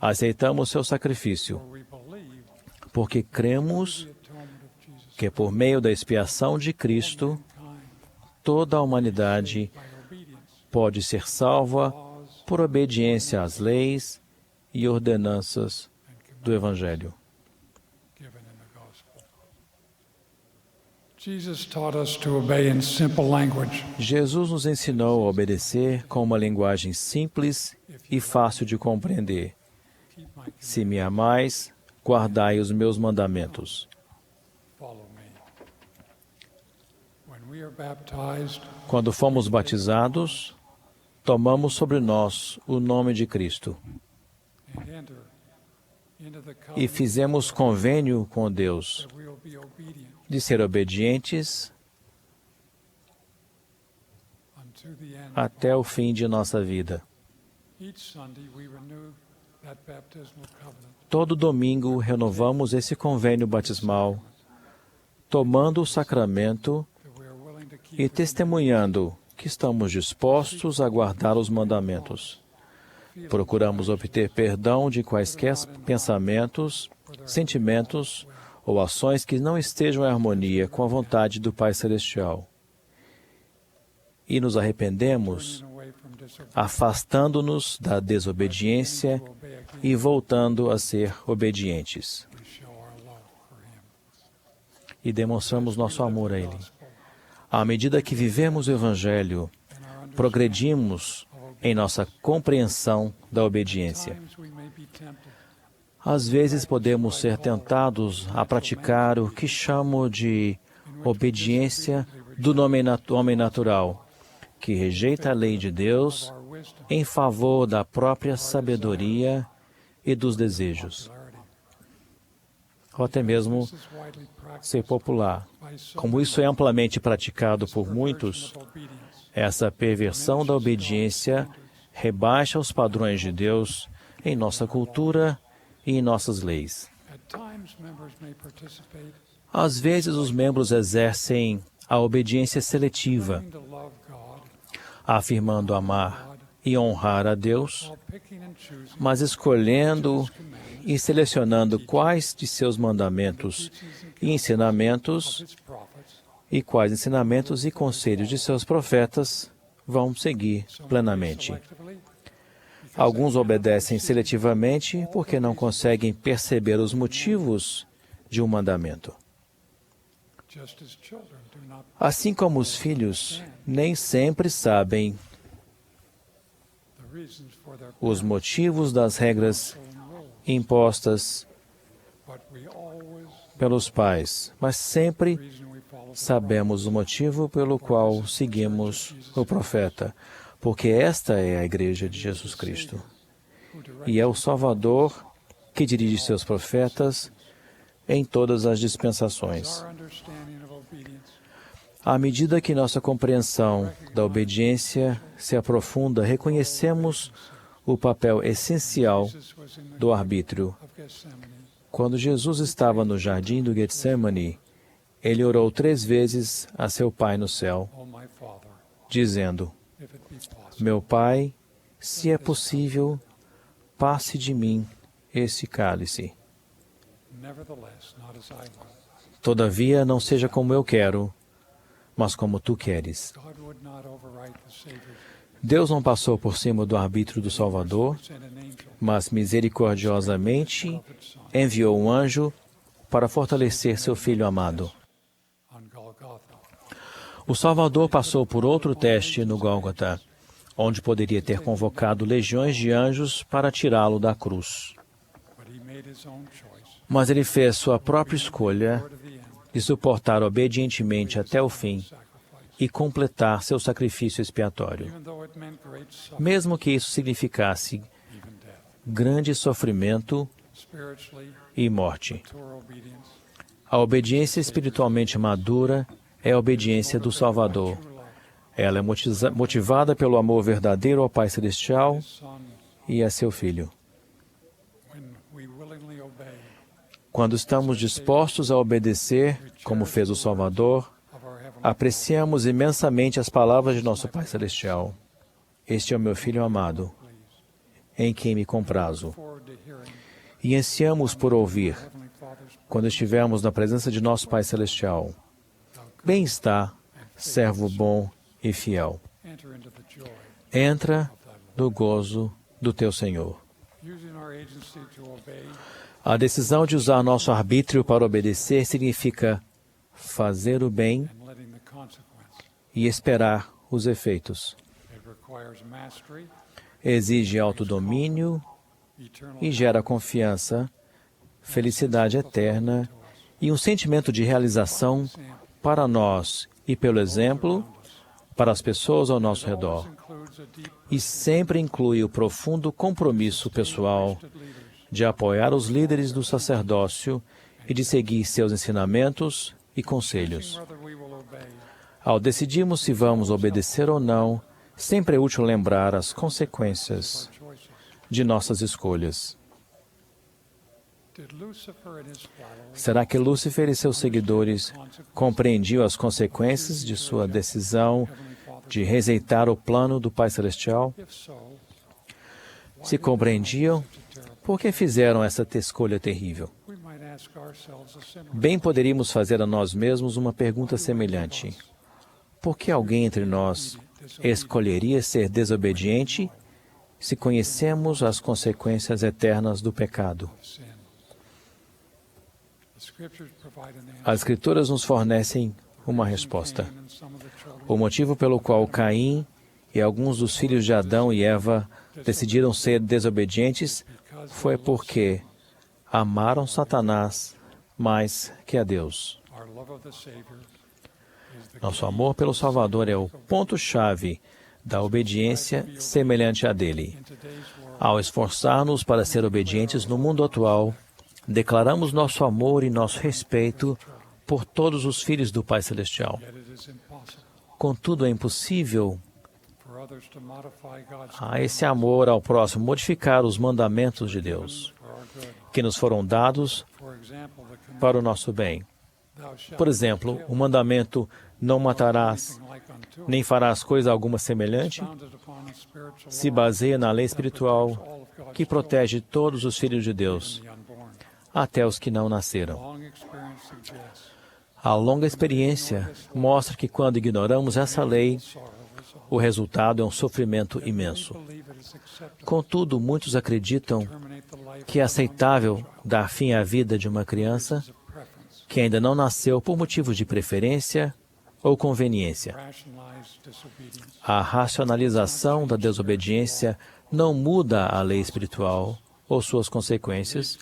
aceitamos seu sacrifício, porque cremos que por meio da expiação de Cristo, toda a humanidade pode ser salva por obediência às leis e ordenanças do Evangelho. Jesus nos ensinou a obedecer com uma linguagem simples e fácil de compreender. Se me amais, guardai os meus mandamentos. Quando fomos batizados, tomamos sobre nós o nome de Cristo e fizemos convênio com Deus de ser obedientes até o fim de nossa vida. Todo domingo renovamos esse convênio batismal, tomando o sacramento e testemunhando que estamos dispostos a guardar os mandamentos. Procuramos obter perdão de quaisquer pensamentos, sentimentos ou ações que não estejam em harmonia com a vontade do Pai Celestial. E nos arrependemos, afastando-nos da desobediência e voltando a ser obedientes. E demonstramos nosso amor a Ele. À medida que vivemos o Evangelho, progredimos em nossa compreensão da obediência. Às vezes podemos ser tentados a praticar o que chamo de obediência do homem natural, que rejeita a lei de Deus em favor da própria sabedoria e dos desejos, ou até mesmo ser popular. Como isso é amplamente praticado por muitos, essa perversão da obediência rebaixa os padrões de Deus em nossa cultura e em nossas leis. Às vezes, os membros exercem a obediência seletiva, afirmando amar e honrar a Deus, mas escolhendo e selecionando quais de seus mandamentos e ensinamentos e quais ensinamentos e conselhos de seus profetas vão seguir plenamente. Alguns obedecem seletivamente porque não conseguem perceber os motivos de um mandamento. Assim como os filhos nem sempre sabem os motivos das regras impostas pelos pais, mas sempre sabemos o motivo pelo qual seguimos o profeta, porque esta é a Igreja de Jesus Cristo. E é o Salvador que dirige seus profetas em todas as dispensações. À medida que nossa compreensão da obediência se aprofunda, reconhecemos o papel essencial do arbítrio. Quando Jesus estava no jardim do Getsemane, ele orou 3 vezes a seu Pai no céu, dizendo: Meu Pai, se é possível, passe de mim esse cálice. Todavia, não seja como eu quero, mas como tu queres. Deus não passou por cima do arbítrio do Salvador, mas misericordiosamente enviou um anjo para fortalecer seu Filho amado. O Salvador passou por outro teste no Gólgota, onde poderia ter convocado legiões de anjos para tirá-lo da cruz. Mas ele fez sua própria escolha de suportar obedientemente até o fim e completar seu sacrifício expiatório, mesmo que isso significasse grande sofrimento e morte. A obediência espiritualmente madura é a obediência do Salvador. Ela é motivada pelo amor verdadeiro ao Pai Celestial e a seu Filho. Quando estamos dispostos a obedecer, como fez o Salvador, apreciamos imensamente as palavras de nosso Pai Celestial. Este é o meu Filho amado, em quem me comprazo. E ansiamos por ouvir, quando estivermos na presença de nosso Pai Celestial: Bem está, servo bom e fiel. Entra no gozo do teu Senhor. A decisão de usar nosso arbítrio para obedecer significa fazer o bem e esperar os efeitos. Exige autodomínio e gera confiança, felicidade eterna e um sentimento de realização para nós e, pelo exemplo, para as pessoas ao nosso redor. E sempre inclui o profundo compromisso pessoal de apoiar os líderes do sacerdócio e de seguir seus ensinamentos e conselhos. Ao decidirmos se vamos obedecer ou não, sempre é útil lembrar as consequências de nossas escolhas. Será que Lúcifer e seus seguidores compreendiam as consequências de sua decisão de rejeitar o plano do Pai Celestial? Se compreendiam, por que fizeram essa escolha terrível? Bem poderíamos fazer a nós mesmos uma pergunta semelhante: por que alguém entre nós escolheria ser desobediente se conhecemos as consequências eternas do pecado? As Escrituras nos fornecem uma resposta. O motivo pelo qual Caim e alguns dos filhos de Adão e Eva decidiram ser desobedientes foi porque amaram Satanás mais que a Deus. Nosso amor pelo Salvador é o ponto-chave da obediência semelhante à dele. Ao esforçar-nos para ser obedientes no mundo atual, declaramos nosso amor e nosso respeito por todos os filhos do Pai Celestial. Contudo, é impossível a esse amor ao próximo modificar os mandamentos de Deus, que nos foram dados para o nosso bem. Por exemplo, o mandamento "não matarás, nem farás coisa alguma semelhante" se baseia na lei espiritual que protege todos os filhos de Deus, até os que não nasceram. A longa experiência mostra que quando ignoramos essa lei, o resultado é um sofrimento imenso. Contudo, muitos acreditam que é aceitável dar fim à vida de uma criança que ainda não nasceu por motivos de preferência ou conveniência. A racionalização da desobediência não muda a lei espiritual ou suas consequências,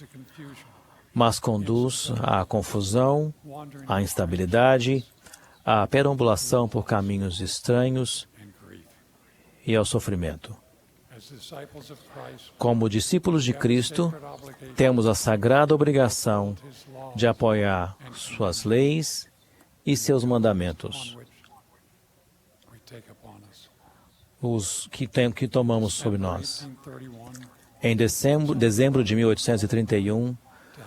mas conduz à confusão, à instabilidade, à perambulação por caminhos estranhos e ao sofrimento. Como discípulos de Cristo, temos a sagrada obrigação de apoiar suas leis e seus mandamentos, os que tomamos sobre nós. Em dezembro de 1831,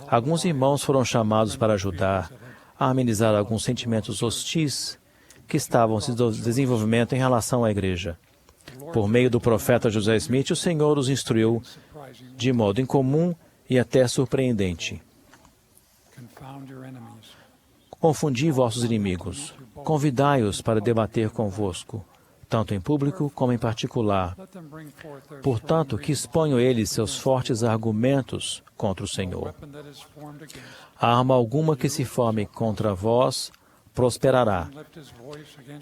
alguns irmãos foram chamados para ajudar a amenizar alguns sentimentos hostis que estavam se desenvolvendo em relação à igreja. Por meio do profeta José Smith, o Senhor os instruiu de modo incomum e até surpreendente. Confundi vossos inimigos, convidai-os para debater convosco, tanto em público como em particular. Portanto, que exponham eles seus fortes argumentos contra o Senhor. A arma alguma que se forme contra vós prosperará.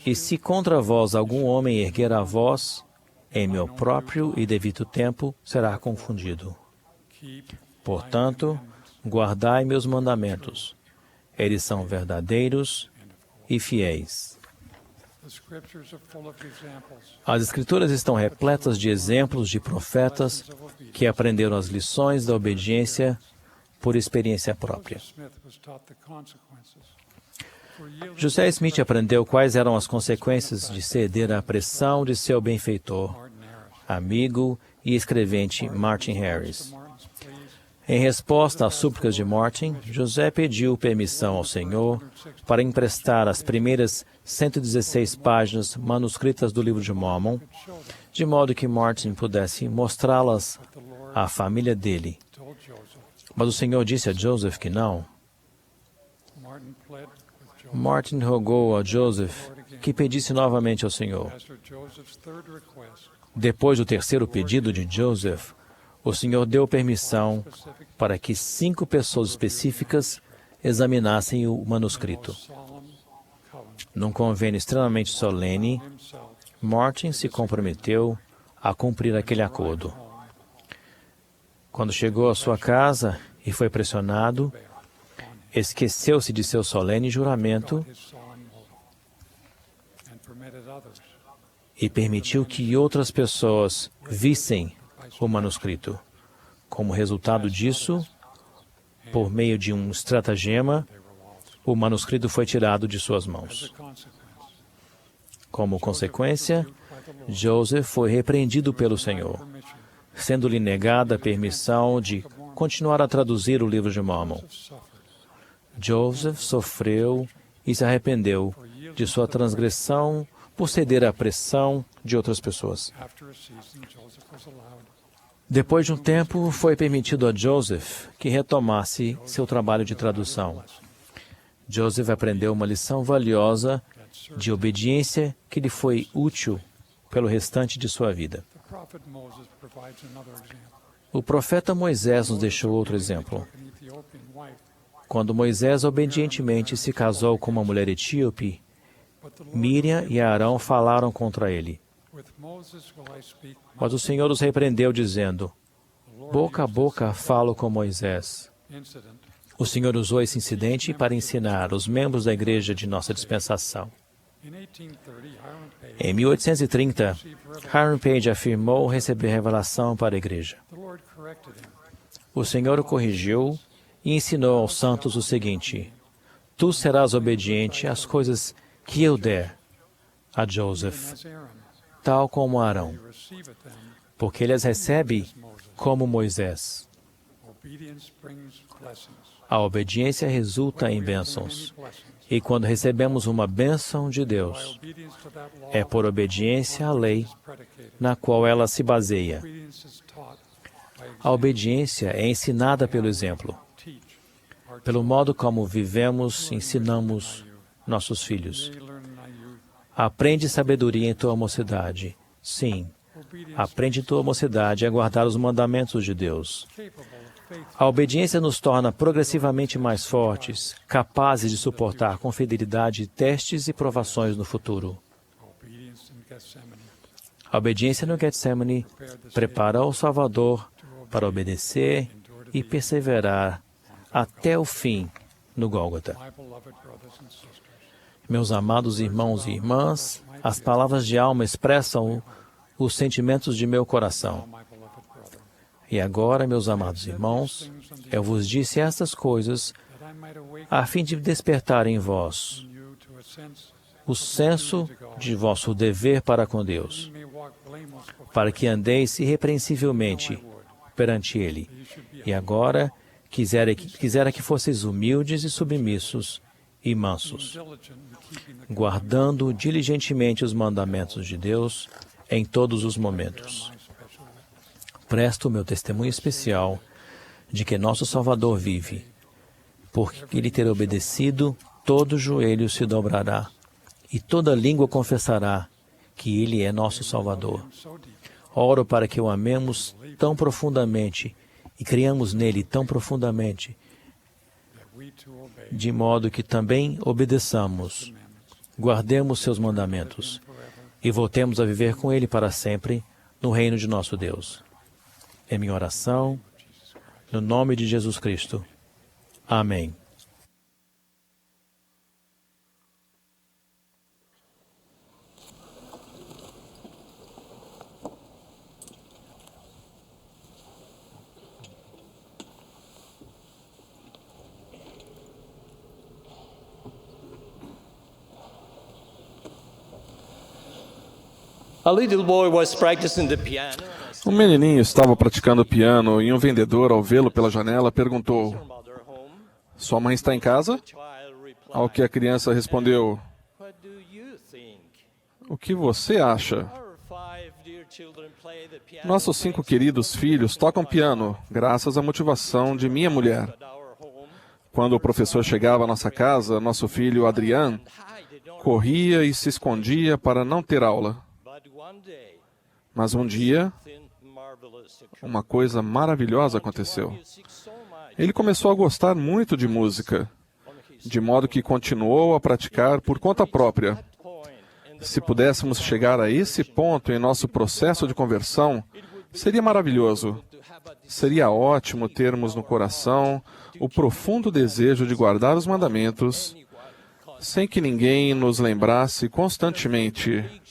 E se contra vós algum homem erguer a voz, em meu próprio e devido tempo será confundido. Portanto, guardai meus mandamentos. Eles são verdadeiros e fiéis. As Escrituras estão repletas de exemplos de profetas que aprenderam as lições da obediência por experiência própria. José Smith aprendeu quais eram as consequências de ceder à pressão de seu benfeitor, amigo e escrevente Martin Harris. Em resposta às súplicas de Martin, José pediu permissão ao Senhor para emprestar as primeiras 116 páginas manuscritas do Livro de Mormon, de modo que Martin pudesse mostrá-las à família dele. Mas o Senhor disse a Joseph que não. Martin rogou a Joseph que pedisse novamente ao Senhor. Depois do terceiro pedido de Joseph, o Senhor deu permissão para que 5 pessoas específicas examinassem o manuscrito. Num convênio extremamente solene, Martin se comprometeu a cumprir aquele acordo. Quando chegou à sua casa e foi pressionado, esqueceu-se de seu solene juramento e permitiu que outras pessoas vissem o manuscrito. Como resultado disso, por meio de um estratagema, o manuscrito foi tirado de suas mãos. Como consequência, Joseph foi repreendido pelo Senhor, sendo-lhe negada a permissão de continuar a traduzir o Livro de Mormon. Joseph sofreu e se arrependeu de sua transgressão por ceder à pressão de outras pessoas. Depois de um tempo, foi permitido a Joseph que retomasse seu trabalho de tradução. Joseph aprendeu uma lição valiosa de obediência que lhe foi útil pelo restante de sua vida. O profeta Moisés nos deixou outro exemplo. Quando Moisés obedientemente se casou com uma mulher etíope, Miriam e Arão falaram contra ele. Mas o Senhor os repreendeu, dizendo: boca a boca falo com Moisés. O Senhor usou esse incidente para ensinar os membros da igreja de nossa dispensação. Em 1830, Hiram Page afirmou receber revelação para a igreja. O Senhor o corrigiu e ensinou aos santos o seguinte: tu serás obediente às coisas que eu der a Joseph, tal como Arão, porque ele as recebe como Moisés. A obediência resulta em bênçãos. E quando recebemos uma bênção de Deus, é por obediência à lei na qual ela se baseia. A obediência é ensinada pelo exemplo. Pelo modo como vivemos, ensinamos nossos filhos. Aprende sabedoria em tua mocidade. Sim, aprende em tua mocidade a guardar os mandamentos de Deus. A obediência nos torna progressivamente mais fortes, capazes de suportar com fidelidade testes e provações no futuro. A obediência no Getsemane preparou o Salvador para obedecer e perseverar até o fim no Gólgota. Meus amados irmãos e irmãs, as palavras de alma expressam os sentimentos de meu coração. E agora, meus amados irmãos, eu vos disse estas coisas a fim de despertar em vós o senso de vosso dever para com Deus, para que andeis irrepreensivelmente perante Ele. E agora, quisera que fosseis humildes e submissos e mansos, guardando diligentemente os mandamentos de Deus em todos os momentos. Presto o meu testemunho especial de que nosso Salvador vive. Por Ele ter obedecido, todo joelho se dobrará e toda língua confessará que Ele é nosso Salvador. Oro para que o amemos tão profundamente e criamos nele tão profundamente, de modo que também obedeçamos, guardemos seus mandamentos e voltemos a viver com Ele para sempre no reino de nosso Deus. É minha oração, no nome de Jesus Cristo. Amém. Um menininho estava praticando piano e um vendedor, ao vê-lo pela janela, perguntou: "Sua mãe está em casa?" Ao que a criança respondeu: "O que você acha?" Nossos 5 queridos filhos tocam piano, graças à motivação de minha mulher. Quando o professor chegava à nossa casa, nosso filho Adrian corria e se escondia para não ter aula. Mas um dia, uma coisa maravilhosa aconteceu. Ele começou a gostar muito de música, de modo que continuou a praticar por conta própria. Se pudéssemos chegar a esse ponto em nosso processo de conversão, seria maravilhoso. Seria ótimo termos no coração o profundo desejo de guardar os mandamentos, sem que ninguém nos lembrasse constantemente,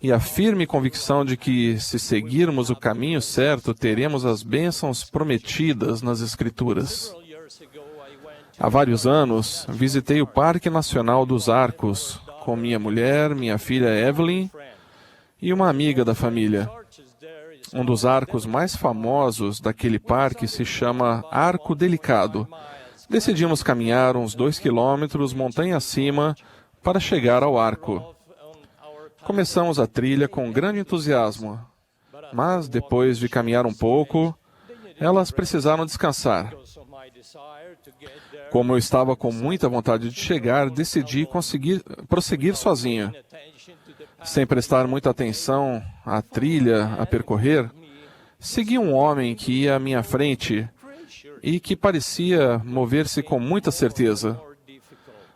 e a firme convicção de que, se seguirmos o caminho certo, teremos as bênçãos prometidas nas Escrituras. Há vários anos, visitei o Parque Nacional dos Arcos com minha mulher, minha filha Evelyn e uma amiga da família. Um dos arcos mais famosos daquele parque se chama Arco Delicado. Decidimos caminhar uns 2 quilômetros montanha acima para chegar ao arco. Começamos a trilha com grande entusiasmo, mas depois de caminhar um pouco, elas precisaram descansar. Como eu estava com muita vontade de chegar, decidi prosseguir sozinho. Sem prestar muita atenção à trilha a percorrer, segui um homem que ia à minha frente e que parecia mover-se com muita certeza.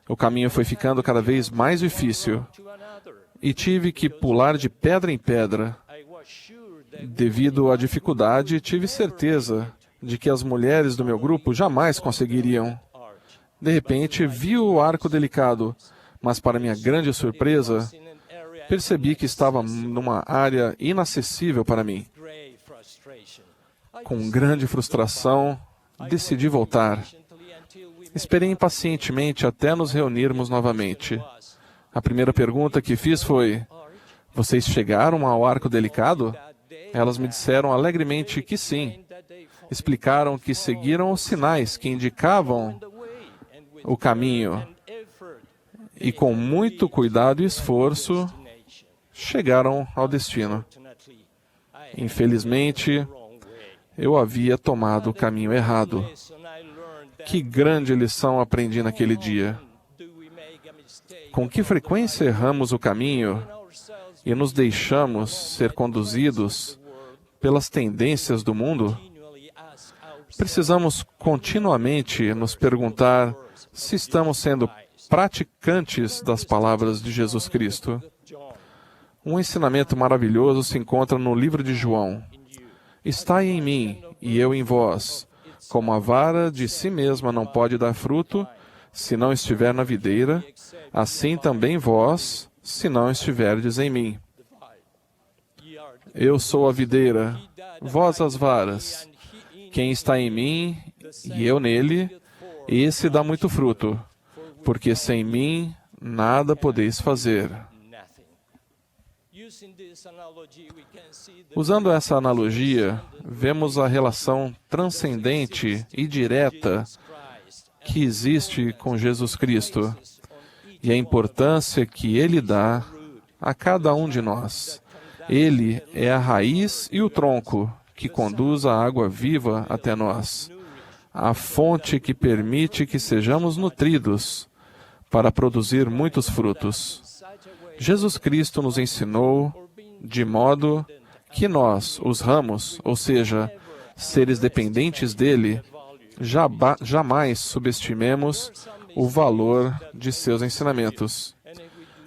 O caminho foi ficando cada vez mais difícil e tive que pular de pedra em pedra. Devido à dificuldade, tive certeza de que as mulheres do meu grupo jamais conseguiriam. De repente, vi o arco delicado, mas para minha grande surpresa, percebi que estava numa área inacessível para mim. Com grande frustração, decidi voltar. Esperei impacientemente até nos reunirmos novamente. A primeira pergunta que fiz foi: "Vocês chegaram ao arco delicado?" Elas me disseram alegremente que sim. Explicaram que seguiram os sinais que indicavam o caminho e, com muito cuidado e esforço, chegaram ao destino. Infelizmente, eu havia tomado o caminho errado. Que grande lição aprendi naquele dia. Com que frequência erramos o caminho e nos deixamos ser conduzidos pelas tendências do mundo? Precisamos continuamente nos perguntar se estamos sendo praticantes das palavras de Jesus Cristo. Um ensinamento maravilhoso se encontra no livro de João. Estai em mim e eu em vós, como a vara de si mesma não pode dar fruto, se não estiver na videira, assim também vós, se não estiverdes em mim. Eu sou a videira, vós as varas. Quem está em mim e eu nele, esse dá muito fruto, porque sem mim nada podeis fazer. Usando essa analogia, vemos a relação transcendente e direta que existe com Jesus Cristo e a importância que Ele dá a cada um de nós. Ele é a raiz e o tronco que conduz a água viva até nós, a fonte que permite que sejamos nutridos para produzir muitos frutos. Jesus Cristo nos ensinou de modo que nós, os ramos, ou seja, seres dependentes dele, jamais subestimemos o valor de seus ensinamentos.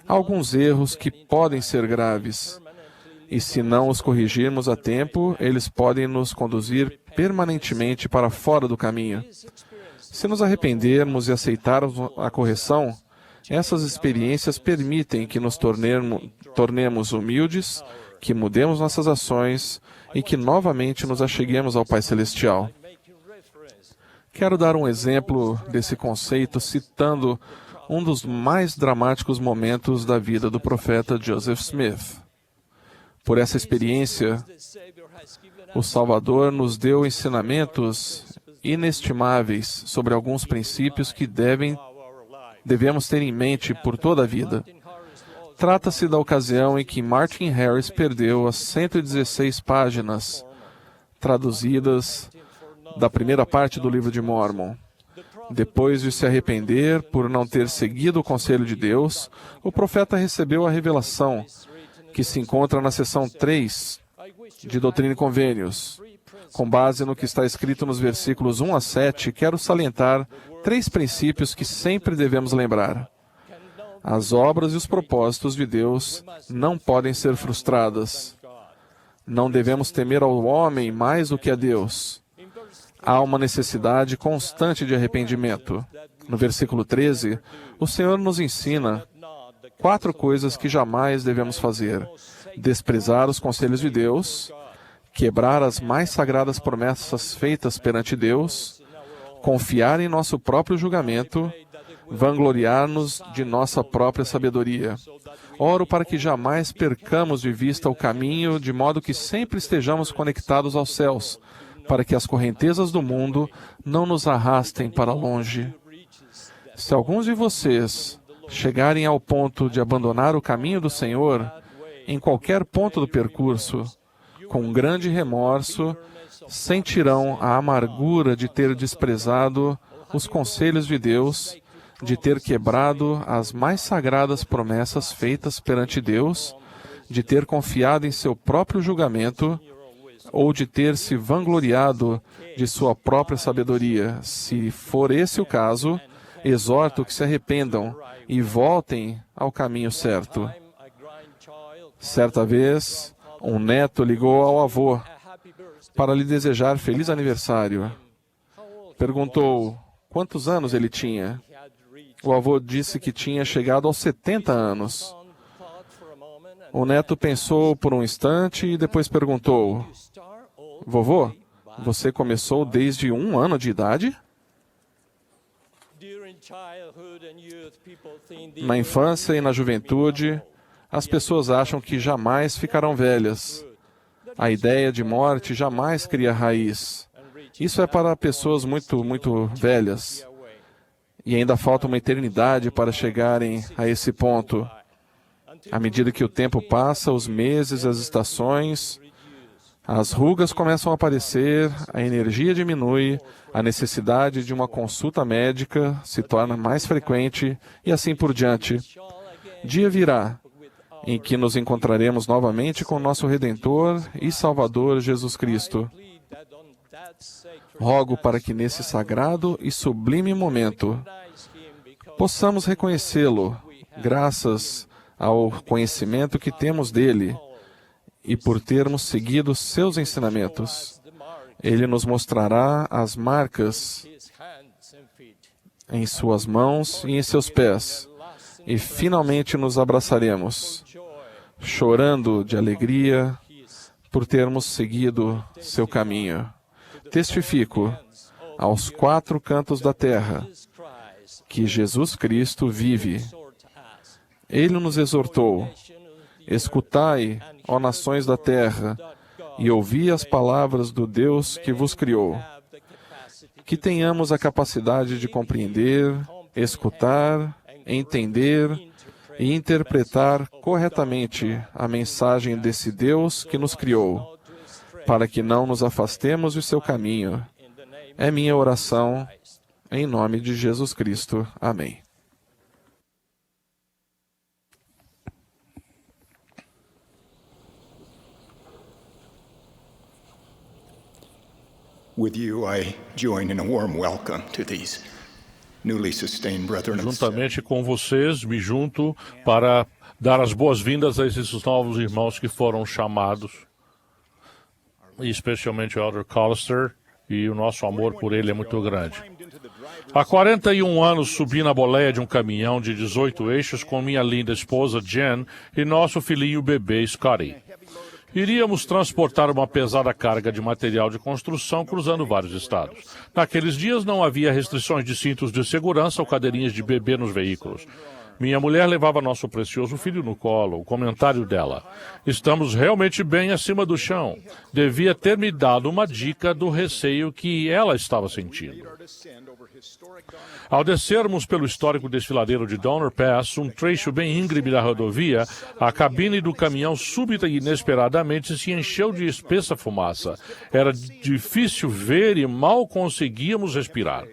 Há alguns erros que podem ser graves, e se não os corrigirmos a tempo, eles podem nos conduzir permanentemente para fora do caminho. Se nos arrependermos e aceitarmos a correção, essas experiências permitem que nos tornemos humildes, que mudemos nossas ações e que novamente nos acheguemos ao Pai Celestial. Quero dar um exemplo desse conceito citando um dos mais dramáticos momentos da vida do profeta Joseph Smith. Por essa experiência, o Salvador nos deu ensinamentos inestimáveis sobre alguns princípios que devemos ter em mente por toda a vida. Trata-se da ocasião em que Martin Harris perdeu as 116 páginas traduzidas da primeira parte do livro de Mórmon. Depois de se arrepender por não ter seguido o conselho de Deus, o profeta recebeu a revelação que se encontra na seção 3 de Doutrina e Convênios. Com base no que está escrito nos versículos 1 a 7, quero salientar 3 princípios que sempre devemos lembrar. As obras e os propósitos de Deus não podem ser frustradas. Não devemos temer ao homem mais do que a Deus. Há uma necessidade constante de arrependimento. No versículo 13, o Senhor nos ensina 4 coisas que jamais devemos fazer: desprezar os conselhos de Deus, quebrar as mais sagradas promessas feitas perante Deus, confiar em nosso próprio julgamento, vangloriar-nos de nossa própria sabedoria. Oro para que jamais percamos de vista o caminho, de modo que sempre estejamos conectados aos céus, para que as correntezas do mundo não nos arrastem para longe. Se alguns de vocês chegarem ao ponto de abandonar o caminho do Senhor, em qualquer ponto do percurso, com grande remorso, sentirão a amargura de ter desprezado os conselhos de Deus, de ter quebrado as mais sagradas promessas feitas perante Deus, de ter confiado em seu próprio julgamento, ou de ter se vangloriado de sua própria sabedoria. Se for esse o caso, exorto que se arrependam e voltem ao caminho certo. Certa vez, um neto ligou ao avô para lhe desejar feliz aniversário. Perguntou quantos anos ele tinha. O avô disse que tinha chegado aos 70 anos. O neto pensou por um instante e depois perguntou: vovô, você começou desde 1 ano de idade? Na infância e na juventude, as pessoas acham que jamais ficarão velhas. A ideia de morte jamais cria raiz. Isso é para pessoas muito velhas. E ainda falta uma eternidade para chegarem a esse ponto. À medida que o tempo passa, os meses, as estações, as rugas começam a aparecer, a energia diminui, a necessidade de uma consulta médica se torna mais frequente e assim por diante. Dia virá em que nos encontraremos novamente com nosso Redentor e Salvador Jesus Cristo. Rogo para que nesse sagrado e sublime momento possamos reconhecê-lo, graças ao conhecimento que temos dele e por termos seguido seus ensinamentos. Ele nos mostrará as marcas em suas mãos e em seus pés, e finalmente nos abraçaremos, chorando de alegria por termos seguido seu caminho. Testifico aos 4 cantos da terra que Jesus Cristo vive Ele nos exortou: escutai, ó nações da terra, e ouvi as palavras do Deus que vos criou. Que tenhamos a capacidade de compreender, escutar, entender e interpretar corretamente a mensagem desse Deus que nos criou, para que não nos afastemos do seu caminho. É minha oração, em nome de Jesus Cristo. Amém. With you, I join in a warm welcome to these newly sustained brethren. Juntamente com vocês, me junto para dar as boas-vindas a esses novos irmãos que foram chamados, e especialmente o Elder Collister, e o nosso amor por ele é muito grande. Há 41 anos subi na boleia de um caminhão de 18 eixos com minha linda esposa Jen e nosso filhinho bebê Scotty. Iríamos transportar uma pesada carga de material de construção cruzando vários estados. Naqueles dias não havia restrições de cintos de segurança ou cadeirinhas de bebê nos veículos. Minha mulher levava nosso precioso filho no colo. O comentário dela: estamos realmente bem acima do chão. Devia ter me dado uma dica do receio que ela estava sentindo. Ao descermos pelo histórico desfiladeiro de Donner Pass, um trecho bem íngreme da rodovia, a cabine do caminhão súbita e inesperadamente se encheu de espessa fumaça. Era difícil ver e mal conseguíamos respirar.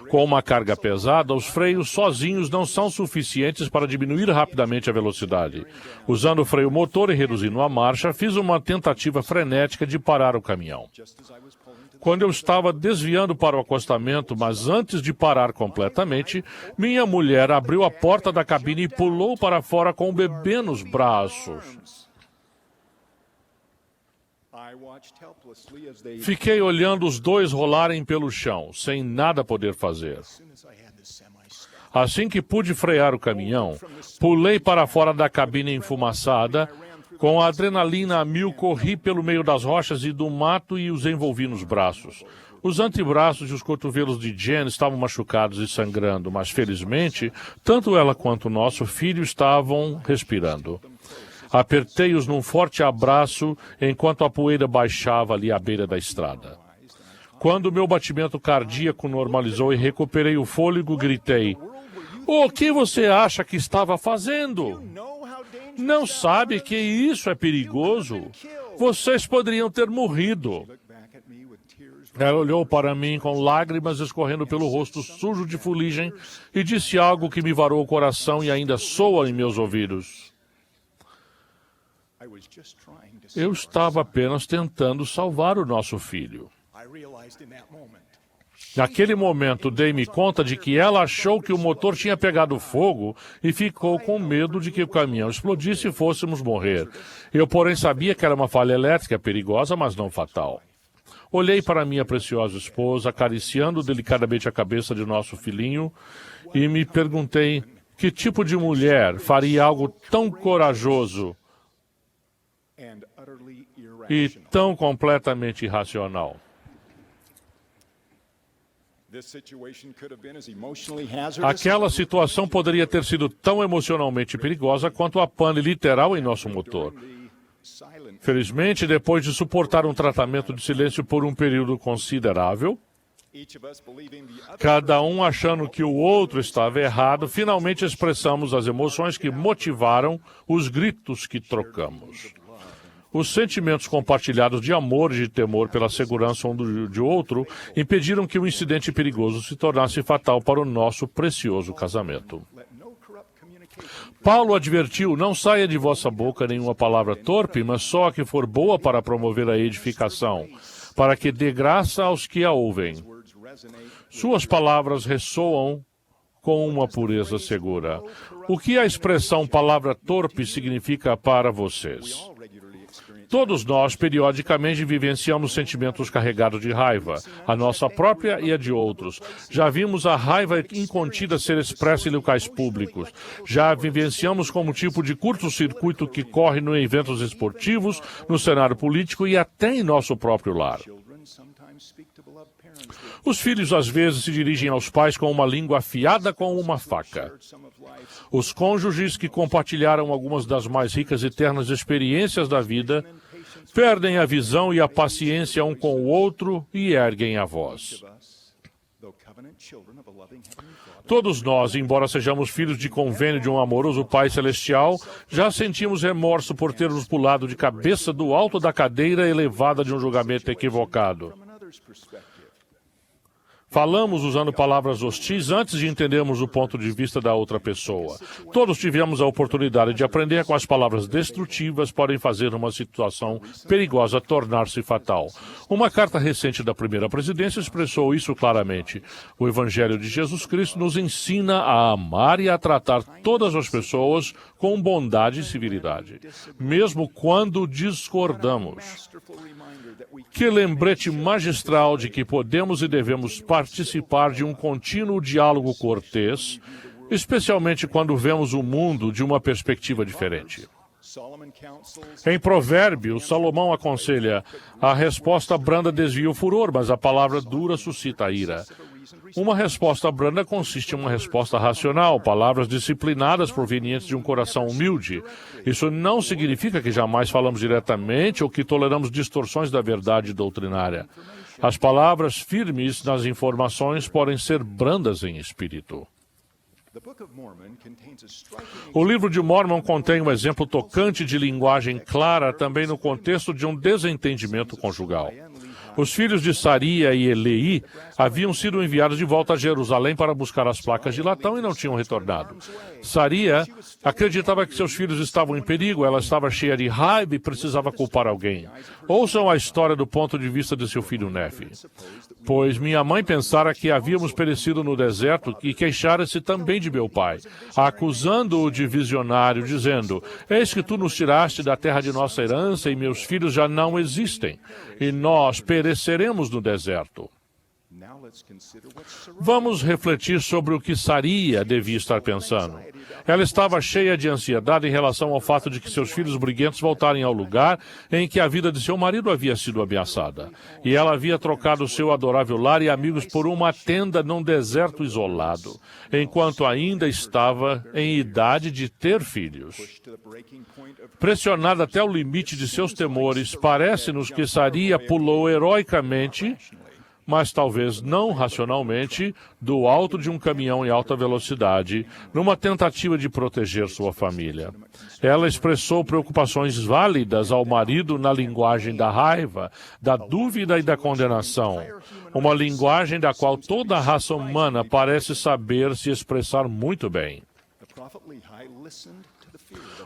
Com uma carga pesada, os freios sozinhos não são suficientes para diminuir rapidamente a velocidade. Usando o freio motor e reduzindo a marcha, fiz uma tentativa frenética de parar o caminhão. Quando eu estava desviando para o acostamento, mas antes de parar completamente, minha mulher abriu a porta da cabine e pulou para fora com o bebê nos braços. Fiquei olhando os dois rolarem pelo chão, sem nada poder fazer. Assim que pude frear o caminhão, pulei para fora da cabine enfumaçada. Com a adrenalina a mil, corri pelo meio das rochas e do mato e os envolvi nos braços. Os antebraços e os cotovelos de Jen estavam machucados e sangrando, mas felizmente, tanto ela quanto o nosso filho estavam respirando. Apertei-os num forte abraço enquanto a poeira baixava ali à beira da estrada. Quando meu batimento cardíaco normalizou e recuperei o fôlego, gritei: "O que você acha que estava fazendo? Não sabe que isso é perigoso? Vocês poderiam ter morrido." Ela olhou para mim com lágrimas escorrendo pelo rosto sujo de fuligem e disse algo que me varou o coração e ainda soa em meus ouvidos. Eu estava apenas tentando salvar o nosso filho. Naquele momento, dei-me conta de que ela achou que o motor tinha pegado fogo e ficou com medo de que o caminhão explodisse e fôssemos morrer. Eu, porém, sabia que era uma falha elétrica perigosa, mas não fatal. Olhei para minha preciosa esposa, acariciando delicadamente a cabeça de nosso filhinho, e me perguntei que tipo de mulher faria algo tão corajoso e tão completamente irracional. Aquela situação poderia ter sido tão emocionalmente perigosa quanto a pane literal em nosso motor. Felizmente, depois de suportar um tratamento de silêncio por um período considerável, cada um achando que o outro estava errado, finalmente expressamos as emoções que motivaram os gritos que trocamos. Os sentimentos compartilhados de amor e de temor pela segurança um de outro impediram que o incidente perigoso se tornasse fatal para o nosso precioso casamento. Paulo advertiu: não saia de vossa boca nenhuma palavra torpe, mas só a que for boa para promover a edificação, para que dê graça aos que a ouvem. Suas palavras ressoam com uma pureza segura. O que a expressão palavra torpe significa para vocês? Todos nós, periodicamente, vivenciamos sentimentos carregados de raiva, a nossa própria e a de outros. Já vimos a raiva incontida ser expressa em locais públicos. Já vivenciamos como tipo de curto-circuito que corre em eventos esportivos, no cenário político e até em nosso próprio lar. Os filhos, às vezes, se dirigem aos pais com uma língua afiada como uma faca. Os cônjuges que compartilharam algumas das mais ricas e ternas experiências da vida perdem a visão e a paciência um com o outro e erguem a voz. Todos nós, embora sejamos filhos de convênio de um amoroso Pai Celestial, já sentimos remorso por termos pulado de cabeça do alto da cadeira elevada de um julgamento equivocado. Falamos usando palavras hostis antes de entendermos o ponto de vista da outra pessoa. Todos tivemos a oportunidade de aprender como as palavras destrutivas podem fazer uma situação perigosa tornar-se fatal. Uma carta recente da primeira presidência expressou isso claramente. O Evangelho de Jesus Cristo nos ensina a amar e a tratar todas as pessoas com bondade e civilidade, mesmo quando discordamos. Que lembrete magistral de que podemos e devemos participar de um contínuo diálogo cortês, especialmente quando vemos o mundo de uma perspectiva diferente. Em Provérbios, Salomão aconselha: a resposta branda desvia o furor, mas a palavra dura suscita a ira. Uma resposta branda consiste em uma resposta racional, palavras disciplinadas provenientes de um coração humilde. Isso não significa que jamais falamos diretamente ou que toleramos distorções da verdade doutrinária. As palavras firmes nas informações podem ser brandas em espírito. O livro de Mórmon contém um exemplo tocante de linguagem clara também no contexto de um desentendimento conjugal. Os filhos de Saria e Elei haviam sido enviados de volta a Jerusalém para buscar as placas de latão e não tinham retornado. Saria acreditava que seus filhos estavam em perigo, ela estava cheia de raiva e precisava culpar alguém. Ouçam a história do ponto de vista de seu filho Nefe. Pois minha mãe pensara que havíamos perecido no deserto e queixara-se também de meu pai, acusando-o de visionário, dizendo: eis que tu nos tiraste da terra de nossa herança e meus filhos já não existem, e nós pereceremos no deserto. Vamos refletir sobre o que Saria devia estar pensando. Ela estava cheia de ansiedade em relação ao fato de que seus filhos briguentos voltarem ao lugar em que a vida de seu marido havia sido ameaçada. E ela havia trocado seu adorável lar e amigos por uma tenda num deserto isolado, enquanto ainda estava em idade de ter filhos. Pressionada até o limite de seus temores, parece-nos que Saria pulou heroicamente, mas talvez não racionalmente, do alto de um caminhão em alta velocidade, numa tentativa de proteger sua família. Ela expressou preocupações válidas ao marido na linguagem da raiva, da dúvida e da condenação, uma linguagem da qual toda a raça humana parece saber se expressar muito bem.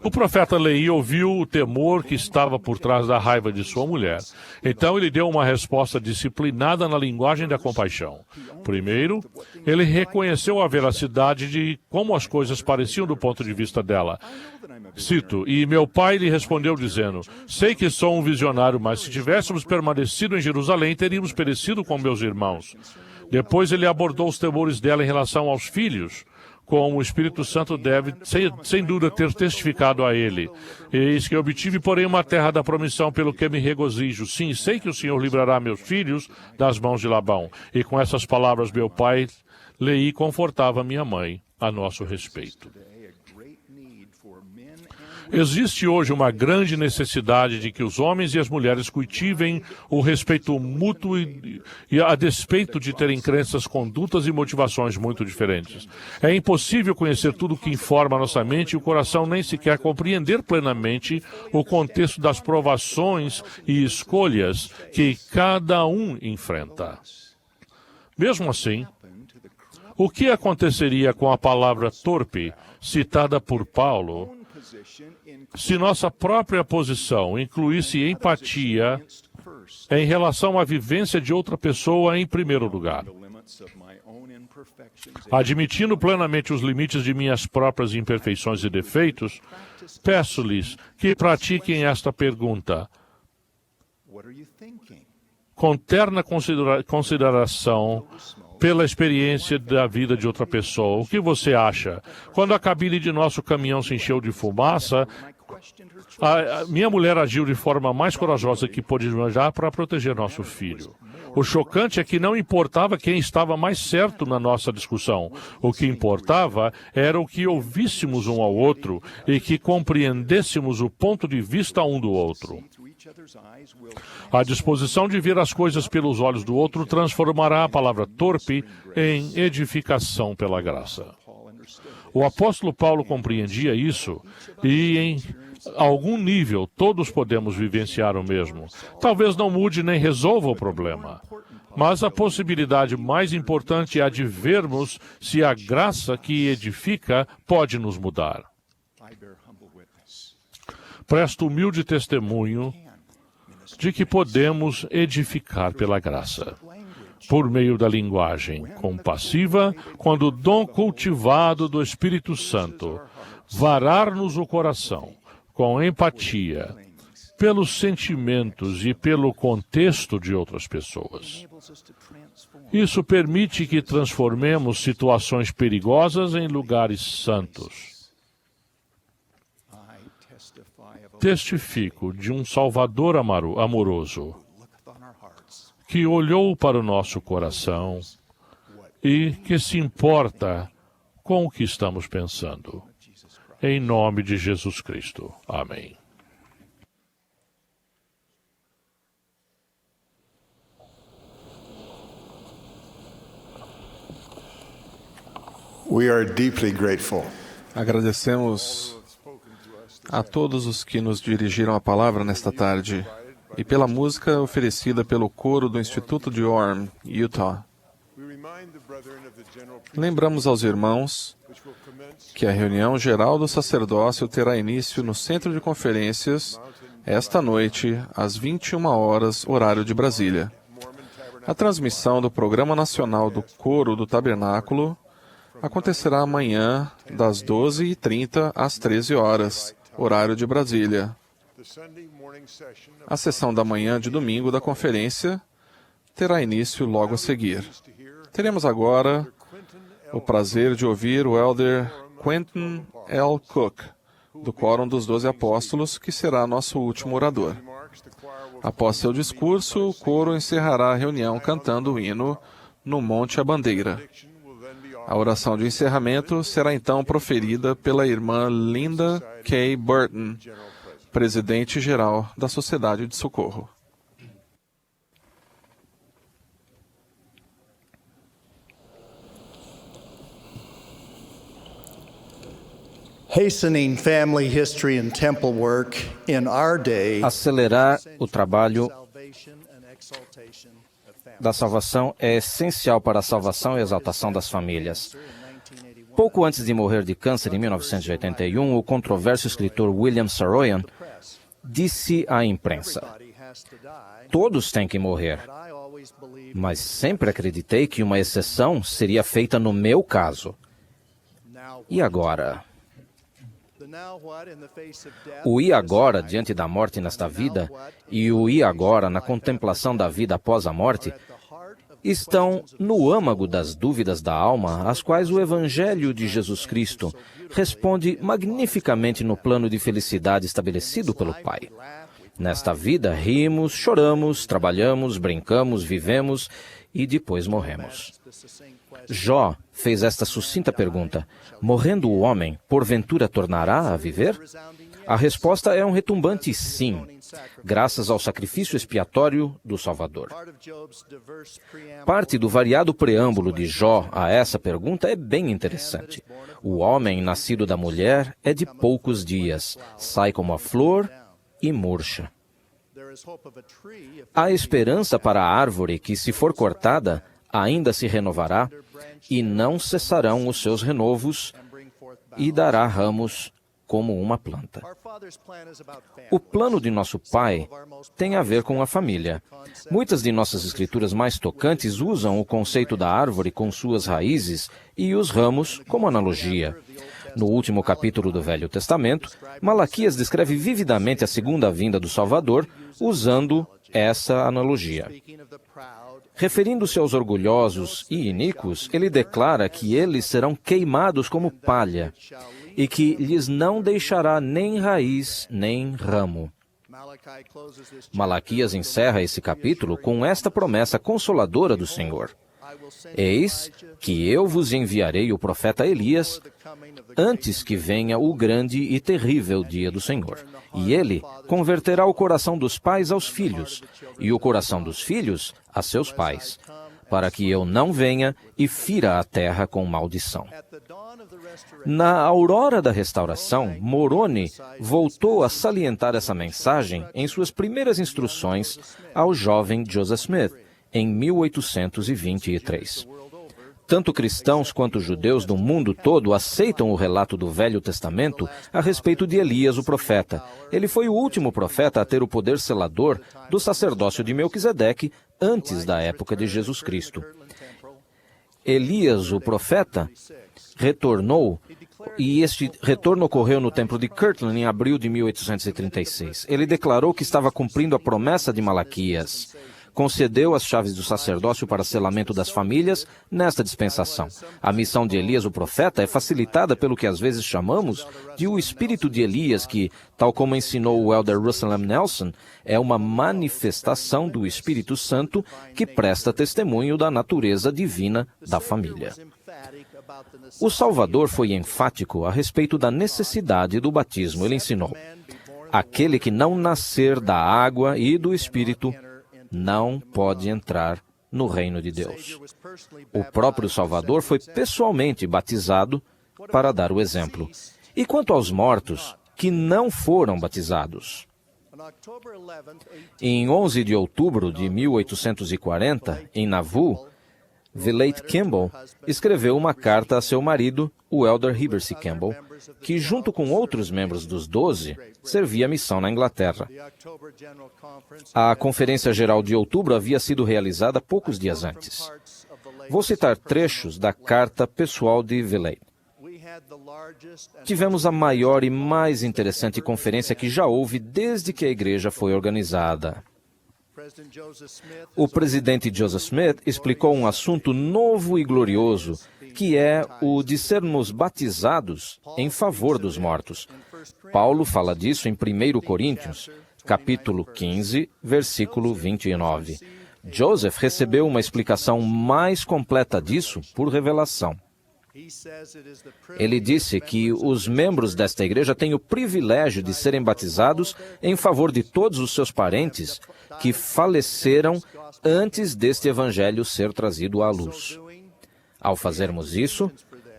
O profeta Lei ouviu o temor que estava por trás da raiva de sua mulher. Então ele deu uma resposta disciplinada na linguagem da compaixão. Primeiro, ele reconheceu a veracidade de como as coisas pareciam do ponto de vista dela. Cito: e meu pai lhe respondeu dizendo: sei que sou um visionário, mas se tivéssemos permanecido em Jerusalém, teríamos perecido com meus irmãos. Depois ele abordou os temores dela em relação aos filhos, como o Espírito Santo deve, sem dúvida, ter testificado a ele. Eis que obtive, porém, uma terra da promissão, pelo que me regozijo. Sim, sei que o Senhor livrará meus filhos das mãos de Labão. E com essas palavras, meu pai, Lei, confortava minha mãe a nosso respeito. Existe hoje uma grande necessidade de que os homens e as mulheres cultivem o respeito mútuo e a despeito de terem crenças, condutas e motivações muito diferentes. É impossível conhecer tudo o que informa a nossa mente e o coração nem sequer compreender plenamente o contexto das provações e escolhas que cada um enfrenta. Mesmo assim, o que aconteceria com a palavra torpe, citada por Paulo, se nossa própria posição incluísse empatia em relação à vivência de outra pessoa em primeiro lugar? Admitindo plenamente os limites de minhas próprias imperfeições e defeitos, peço-lhes que pratiquem esta pergunta com terna consideração pela experiência da vida de outra pessoa. O que você acha? Quando a cabine de nosso caminhão se encheu de fumaça, A minha mulher agiu de forma mais corajosa que pôde imaginar para proteger nosso filho. O chocante é que não importava quem estava mais certo na nossa discussão. O que importava era o que ouvíssemos um ao outro e que compreendêssemos o ponto de vista um do outro. A disposição de ver as coisas pelos olhos do outro transformará a palavra torpe em edificação pela graça. O apóstolo Paulo compreendia isso e, em algum nível, todos podemos vivenciar o mesmo. Talvez não mude nem resolva o problema, mas a possibilidade mais importante é a de vermos se a graça que edifica pode nos mudar. Presto humilde testemunho de que podemos edificar pela graça, por meio da linguagem compassiva, quando o dom cultivado do Espírito Santo varar-nos o coração com empatia pelos sentimentos e pelo contexto de outras pessoas. Isso permite que transformemos situações perigosas em lugares santos. Testifico de um Salvador amoroso que olhou para o nosso coração e que se importa com o que estamos pensando. Em nome de Jesus Cristo. Amém. We are deeply grateful. Agradecemos a todos os que nos dirigiram a palavra nesta tarde e pela música oferecida pelo coro do Instituto de Orem, Utah. Lembramos aos irmãos que a reunião geral do sacerdócio terá início no Centro de Conferências esta noite, às 21 horas, horário de Brasília. A transmissão do Programa Nacional do Coro do Tabernáculo acontecerá amanhã, das 12h30 às 13 horas, horário de Brasília. A sessão da manhã de domingo da conferência terá início logo a seguir. Teremos agora o prazer de ouvir o elder Quentin L. Cook, do Quórum dos 12 Apóstolos, que será nosso último orador. Após seu discurso, o coro encerrará a reunião cantando o hino No Monte a Bandeira. A oração de encerramento será então proferida pela irmã Linda K. Burton, presidente-geral da Sociedade de Socorro. Hastening family history and temple work in our day. Acelerar o trabalho da salvação é essencial para a salvação e exaltação das famílias. Pouco antes de morrer de câncer em 1981, o controverso escritor William Saroyan disse à imprensa: todos têm que morrer, mas sempre acreditei que uma exceção seria feita no meu caso. E agora? O e agora diante da morte nesta vida e o e agora na contemplação da vida após a morte estão no âmago das dúvidas da alma, às quais o Evangelho de Jesus Cristo responde magnificamente no plano de felicidade estabelecido pelo Pai. Nesta vida, rimos, choramos, trabalhamos, brincamos, vivemos e depois morremos. Jó fez esta sucinta pergunta: morrendo o homem, porventura tornará a viver? A resposta é um retumbante sim, graças ao sacrifício expiatório do Salvador. Parte do variado preâmbulo de Jó a essa pergunta é bem interessante. O homem nascido da mulher é de poucos dias, sai como a flor e murcha. Há esperança para a árvore que, se for cortada, ainda se renovará, e não cessarão os seus renovos, e dará ramos como uma planta. O plano de nosso Pai tem a ver com a família. Muitas de nossas escrituras mais tocantes usam o conceito da árvore com suas raízes e os ramos como analogia. No último capítulo do Velho Testamento, Malaquias descreve vividamente a segunda vinda do Salvador usando essa analogia. Referindo-se aos orgulhosos e iníquos, ele declara que eles serão queimados como palha e que lhes não deixará nem raiz nem ramo. Malaquias encerra esse capítulo com esta promessa consoladora do Senhor: Eis que eu vos enviarei o profeta Elias antes que venha o grande e terrível dia do Senhor. E ele converterá o coração dos pais aos filhos, e o coração dos filhos a seus pais, para que eu não venha e fira a terra com maldição. Na aurora da restauração, Moroni voltou a salientar essa mensagem em suas primeiras instruções ao jovem Joseph Smith, em 1823. Tanto cristãos quanto judeus do mundo todo aceitam o relato do Velho Testamento a respeito de Elias, o profeta. Ele foi o último profeta a ter o poder selador do sacerdócio de Melquisedeque antes da época de Jesus Cristo. Elias, o profeta, retornou, e este retorno ocorreu no templo de Kirtland em abril de 1836. Ele declarou que estava cumprindo a promessa de Malaquias. Concedeu as chaves do sacerdócio para selamento das famílias nesta dispensação. A missão de Elias, o profeta, é facilitada pelo que às vezes chamamos de o espírito de Elias, que, tal como ensinou o elder Russell M. Nelson, é uma manifestação do Espírito Santo que presta testemunho da natureza divina da família. O Salvador foi enfático a respeito da necessidade do batismo. Ele ensinou: aquele que não nascer da água e do Espírito não pode entrar no reino de Deus. O próprio Salvador foi pessoalmente batizado para dar o exemplo. E quanto aos mortos que não foram batizados? Em 11 de outubro de 1840, em Nauvoo, Villate Campbell escreveu uma carta a seu marido, o elder Heber C. Campbell, que, junto com outros membros dos 12, servia a missão na Inglaterra. A Conferência Geral de Outubro havia sido realizada poucos dias antes. Vou citar trechos da carta pessoal de Villate. Tivemos a maior e mais interessante conferência que já houve desde que a igreja foi organizada. O presidente Joseph Smith explicou um assunto novo e glorioso, que é o de sermos batizados em favor dos mortos. Paulo fala disso em 1 Coríntios, capítulo 15, versículo 29. Joseph recebeu uma explicação mais completa disso por revelação. Ele disse que os membros desta igreja têm o privilégio de serem batizados em favor de todos os seus parentes que faleceram antes deste evangelho ser trazido à luz. Ao fazermos isso,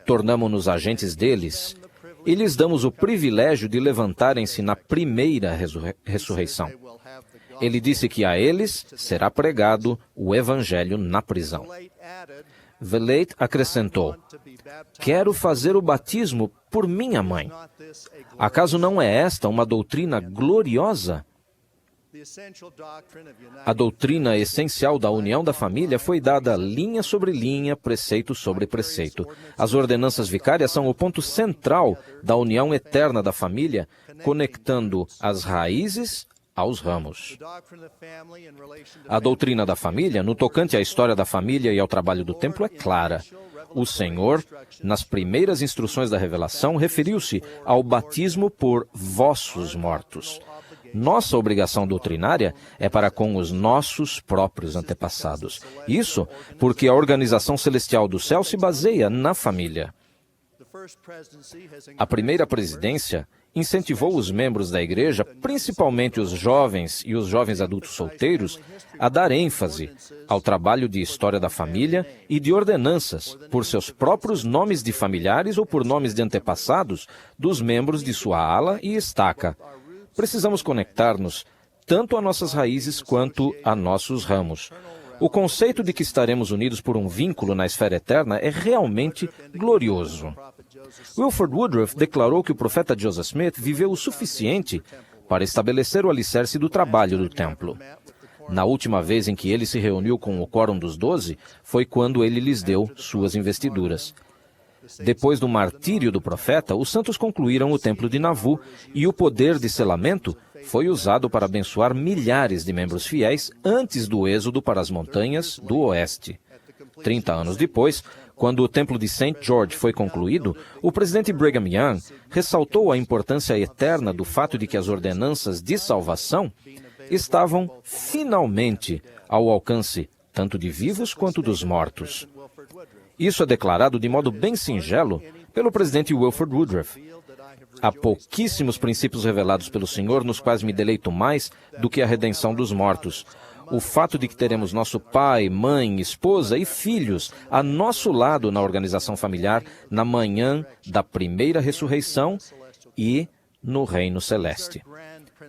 tornamo-nos agentes deles e lhes damos o privilégio de levantarem-se na primeira ressurreição. Ele disse que a eles será pregado o evangelho na prisão. Villate acrescentou: quero fazer o batismo por minha mãe. Acaso não é esta uma doutrina gloriosa? A doutrina essencial da união da família foi dada linha sobre linha, preceito sobre preceito. As ordenanças vicárias são o ponto central da união eterna da família, conectando as raízes aos ramos. A doutrina da família, no tocante à história da família e ao trabalho do templo, é clara. O Senhor, nas primeiras instruções da revelação, referiu-se ao batismo por vossos mortos. Nossa obrigação doutrinária é para com os nossos próprios antepassados. Isso porque a organização celestial do céu se baseia na família. A primeira presidência incentivou os membros da igreja, principalmente os jovens e os jovens adultos solteiros, a dar ênfase ao trabalho de história da família e de ordenanças por seus próprios nomes de familiares ou por nomes de antepassados dos membros de sua ala e estaca. Precisamos conectar-nos tanto a nossas raízes quanto a nossos ramos. O conceito de que estaremos unidos por um vínculo na esfera eterna é realmente glorioso. Wilford Woodruff declarou que o profeta Joseph Smith viveu o suficiente para estabelecer o alicerce do trabalho do templo. Na última vez em que ele se reuniu com o Quórum dos 12, foi quando ele lhes deu suas investiduras. Depois do martírio do profeta, os santos concluíram o templo de Nauvoo e o poder de selamento foi usado para abençoar milhares de membros fiéis antes do êxodo para as montanhas do oeste. 30 anos depois, Quando o Templo de St. George foi concluído, o presidente Brigham Young ressaltou a importância eterna do fato de que as ordenanças de salvação estavam finalmente ao alcance tanto de vivos quanto dos mortos. Isso é declarado de modo bem singelo pelo presidente Wilford Woodruff. Há pouquíssimos princípios revelados pelo Senhor nos quais me deleito mais do que a redenção dos mortos. O fato de que teremos nosso pai, mãe, esposa e filhos a nosso lado na organização familiar na manhã da primeira ressurreição e no reino celeste.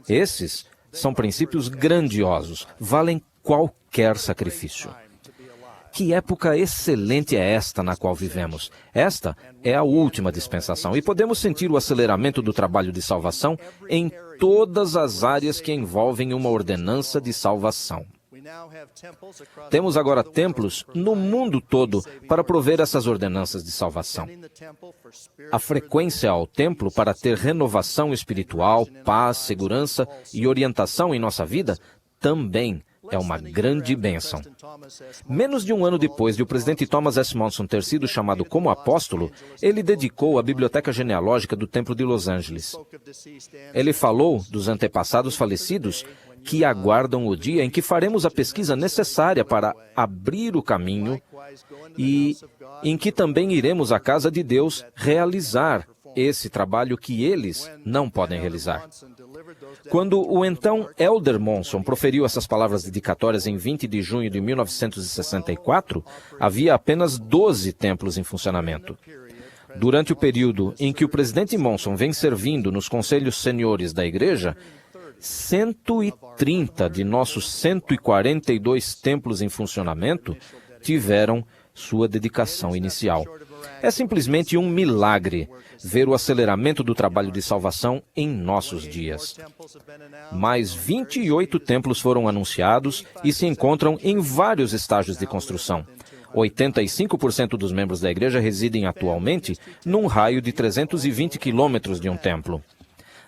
Esses são princípios grandiosos, valem qualquer sacrifício. Que época excelente é esta na qual vivemos? Esta é a última dispensação e podemos sentir o aceleramento do trabalho de salvação em todas as áreas que envolvem uma ordenança de salvação. Temos agora templos no mundo todo para prover essas ordenanças de salvação. A frequência ao templo para ter renovação espiritual, paz, segurança e orientação em nossa vida também é uma grande bênção. Menos de um ano depois de o presidente Thomas S. Monson ter sido chamado como apóstolo, ele dedicou a Biblioteca Genealógica do Templo de Los Angeles. Ele falou dos antepassados falecidos que aguardam o dia em que faremos a pesquisa necessária para abrir o caminho e em que também iremos à casa de Deus realizar esse trabalho que eles não podem realizar. Quando o então Elder Monson proferiu essas palavras dedicatórias em 20 de junho de 1964, havia apenas 12 templos em funcionamento. Durante o período em que o presidente Monson vem servindo nos conselhos seniores da igreja, 130 de nossos 142 templos em funcionamento tiveram sua dedicação inicial. É simplesmente um milagre ver o aceleramento do trabalho de salvação em nossos dias. Mais 28 templos foram anunciados e se encontram em vários estágios de construção. 85% dos membros da igreja residem atualmente num raio de 320 quilômetros de um templo.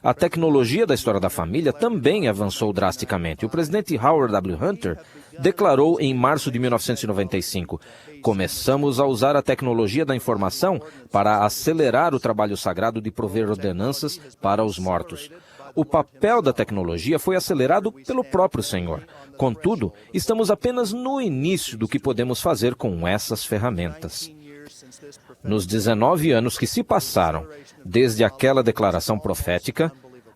A tecnologia da história da família também avançou drasticamente. O presidente Howard W. Hunter declarou em março de 1995: "Começamos a usar a tecnologia da informação para acelerar o trabalho sagrado de prover ordenanças para os mortos." O papel da tecnologia foi acelerado pelo próprio Senhor. Contudo, estamos apenas no início do que podemos fazer com essas ferramentas. Nos 19 anos que se passaram desde aquela declaração profética,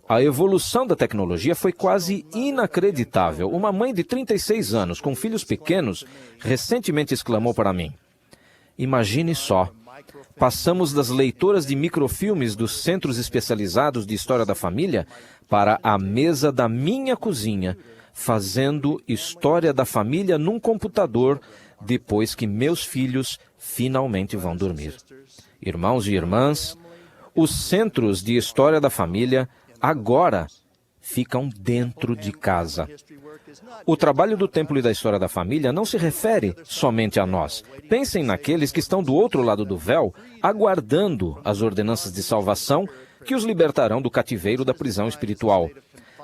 a evolução da tecnologia foi quase inacreditável. Uma mãe de 36 anos com filhos pequenos recentemente exclamou para mim: "Imagine só, passamos das leitoras de microfilmes dos centros especializados de história da família para a mesa da minha cozinha, fazendo história da família num computador depois que meus filhos finalmente vão dormir." Irmãos e irmãs, os centros de história da família agora ficam dentro de casa. O trabalho do Templo e da História da Família não se refere somente a nós. Pensem naqueles que estão do outro lado do véu, aguardando as ordenanças de salvação que os libertarão do cativeiro da prisão espiritual.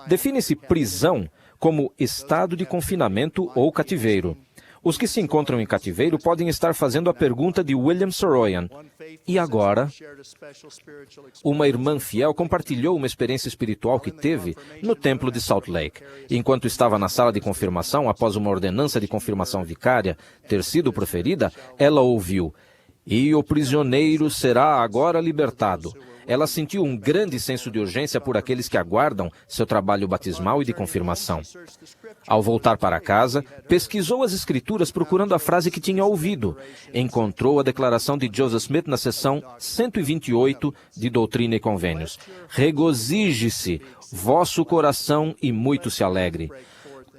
Define-se prisão como estado de confinamento ou cativeiro. Os que se encontram em cativeiro podem estar fazendo a pergunta de William Saroyan: "E agora?" Uma irmã fiel compartilhou uma experiência espiritual que teve no templo de Salt Lake. Enquanto estava na sala de confirmação, após uma ordenança de confirmação vicária ter sido proferida, ela ouviu: "E o prisioneiro será agora libertado." Ela sentiu um grande senso de urgência por aqueles que aguardam seu trabalho batismal e de confirmação. Ao voltar para casa, pesquisou as escrituras procurando a frase que tinha ouvido. Encontrou a declaração de Joseph Smith na seção 128 de Doutrina e Convênios: "Regozije-se, vosso coração, e muito se alegre.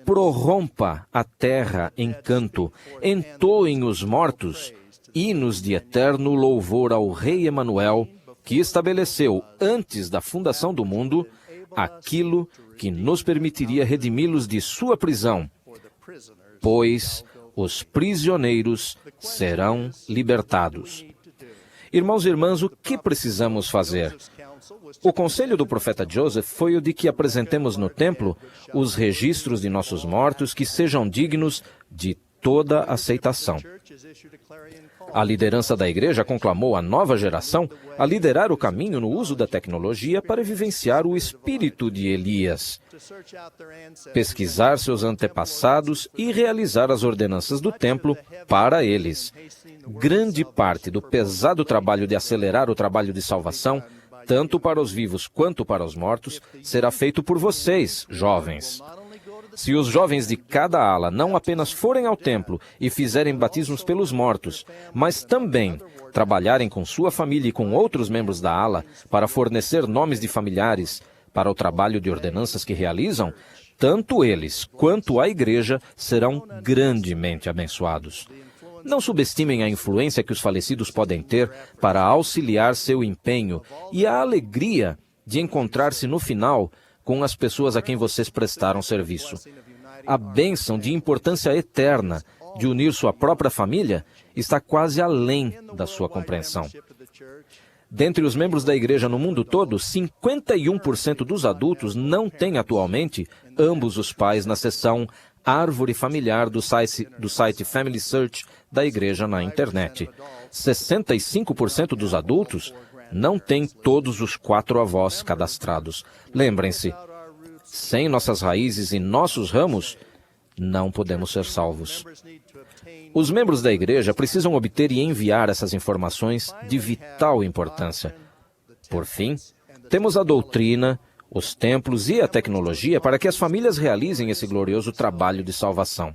Prorrompa a terra em canto, entoem os mortos, hinos de eterno louvor ao Rei Emanuel, que estabeleceu, antes da fundação do mundo, aquilo que nos permitiria redimi-los de sua prisão, pois os prisioneiros serão libertados." Irmãos e irmãs, o que precisamos fazer? O conselho do profeta Joseph foi o de que apresentemos no templo os registros de nossos mortos que sejam dignos de toda aceitação. A liderança da igreja conclamou a nova geração a liderar o caminho no uso da tecnologia para vivenciar o espírito de Elias, pesquisar seus antepassados e realizar as ordenanças do templo para eles. Grande parte do pesado trabalho de acelerar o trabalho de salvação, tanto para os vivos quanto para os mortos, será feito por vocês, jovens. Se os jovens de cada ala não apenas forem ao templo e fizerem batismos pelos mortos, mas também trabalharem com sua família e com outros membros da ala para fornecer nomes de familiares para o trabalho de ordenanças que realizam, tanto eles quanto a igreja serão grandemente abençoados. Não subestimem a influência que os falecidos podem ter para auxiliar seu empenho e a alegria de encontrar-se no final com as pessoas a quem vocês prestaram serviço. A bênção de importância eterna de unir sua própria família está quase além da sua compreensão. Dentre os membros da igreja no mundo todo, 51% dos adultos não têm atualmente ambos os pais na seção Árvore Familiar do site Family Search da igreja na internet. 65% dos adultos não têm todos os 4 avós cadastrados. Lembrem-se, sem nossas raízes e nossos ramos, não podemos ser salvos. Os membros da igreja precisam obter e enviar essas informações de vital importância. Por fim, temos a doutrina, os templos e a tecnologia para que as famílias realizem esse glorioso trabalho de salvação.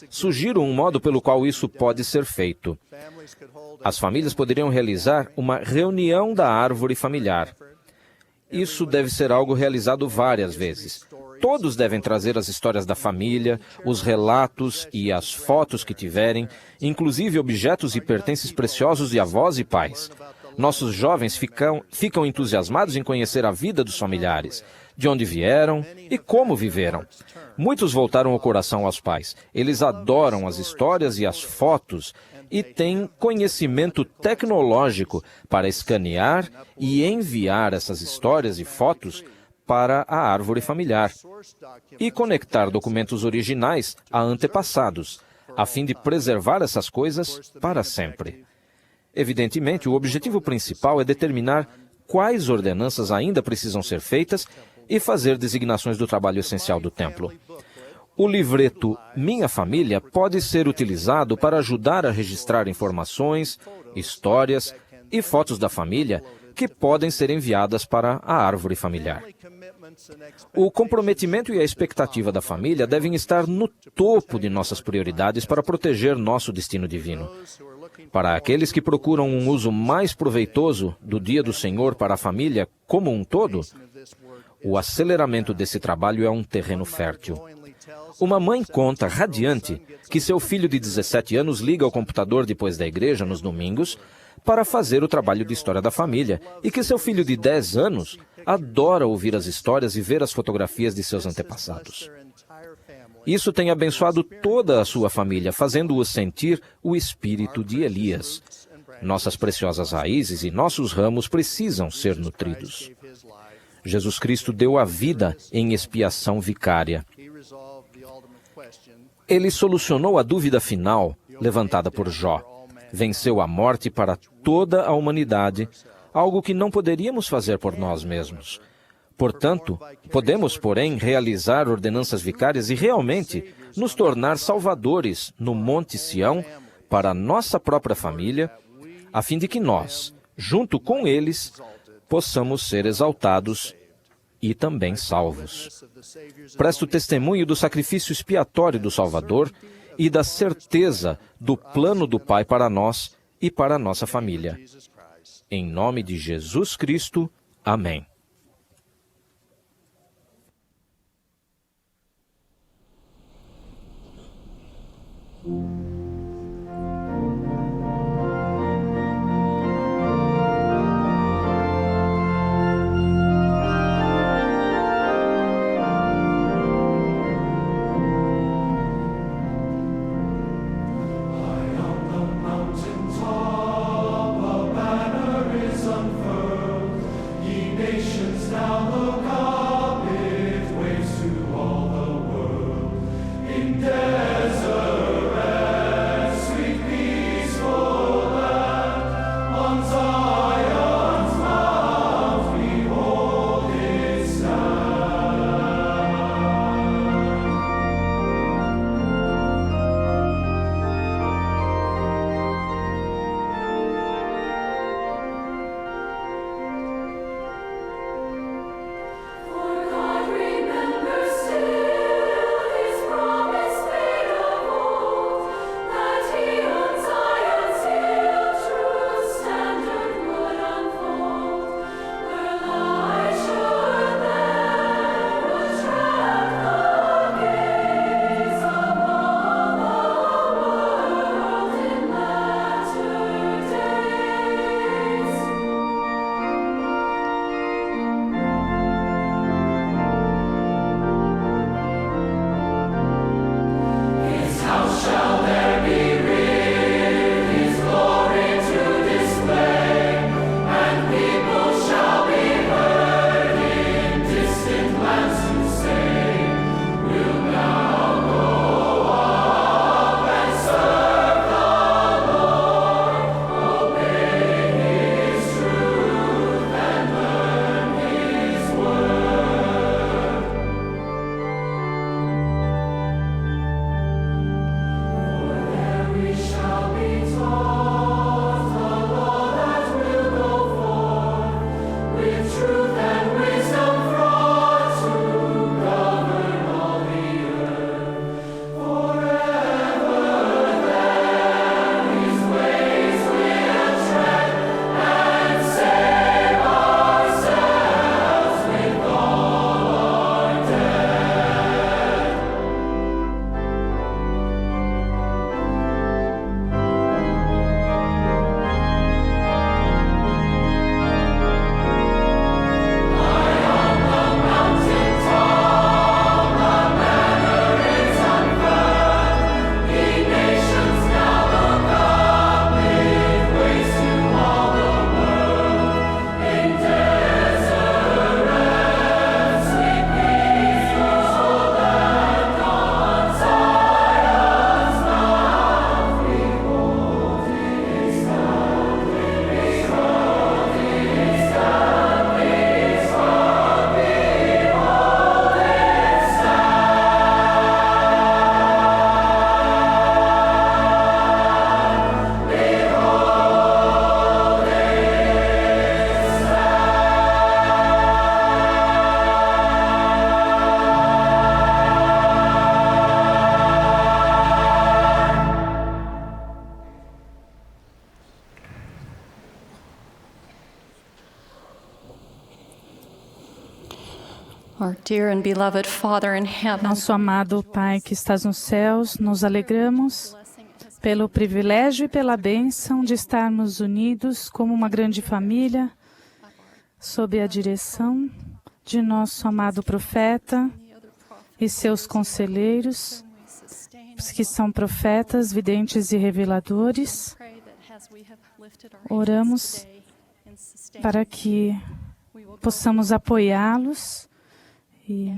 Sugiro um modo pelo qual isso pode ser feito. As famílias poderiam realizar uma reunião da árvore familiar. Isso deve ser algo realizado várias vezes. Todos devem trazer as histórias da família, os relatos e as fotos que tiverem, inclusive objetos e pertences preciosos de avós e pais. Nossos jovens ficam entusiasmados em conhecer a vida dos familiares, de onde vieram e como viveram. Muitos voltaram o coração aos pais. Eles adoram as histórias e as fotos e têm conhecimento tecnológico para escanear e enviar essas histórias e fotos para a árvore familiar e conectar documentos originais a antepassados, a fim de preservar essas coisas para sempre. Evidentemente, o objetivo principal é determinar quais ordenanças ainda precisam ser feitas e fazer designações do trabalho essencial do templo. O livreto Minha Família pode ser utilizado para ajudar a registrar informações, histórias e fotos da família que podem ser enviadas para a árvore familiar. O comprometimento e a expectativa da família devem estar no topo de nossas prioridades para proteger nosso destino divino. Para aqueles que procuram um uso mais proveitoso do Dia do Senhor para a família como um todo, o aceleramento desse trabalho é um terreno fértil. Uma mãe conta, radiante, que seu filho de 17 anos liga ao computador depois da igreja nos domingos para fazer o trabalho de história da família e que seu filho de 10 anos adora ouvir as histórias e ver as fotografias de seus antepassados. Isso tem abençoado toda a sua família, fazendo-os sentir o espírito de Elias. Nossas preciosas raízes e nossos ramos precisam ser nutridos. Jesus Cristo deu a vida em expiação vicária. Ele solucionou a dúvida final levantada por Jó. Venceu a morte para toda a humanidade, algo que não poderíamos fazer por nós mesmos. Portanto, podemos, porém, realizar ordenanças vicárias e realmente nos tornar salvadores no Monte Sião para a nossa própria família, a fim de que nós, junto com eles, possamos ser exaltados e também salvos. Presto testemunho do sacrifício expiatório do Salvador e da certeza do plano do Pai para nós e para a nossa família. Em nome de Jesus Cristo. Amém. Nation Nosso amado Pai que estás nos céus, nos alegramos pelo privilégio e pela bênção de estarmos unidos como uma grande família, sob a direção de nosso amado profeta e seus conselheiros, que são profetas, videntes e reveladores. Oramos para que possamos apoiá-los e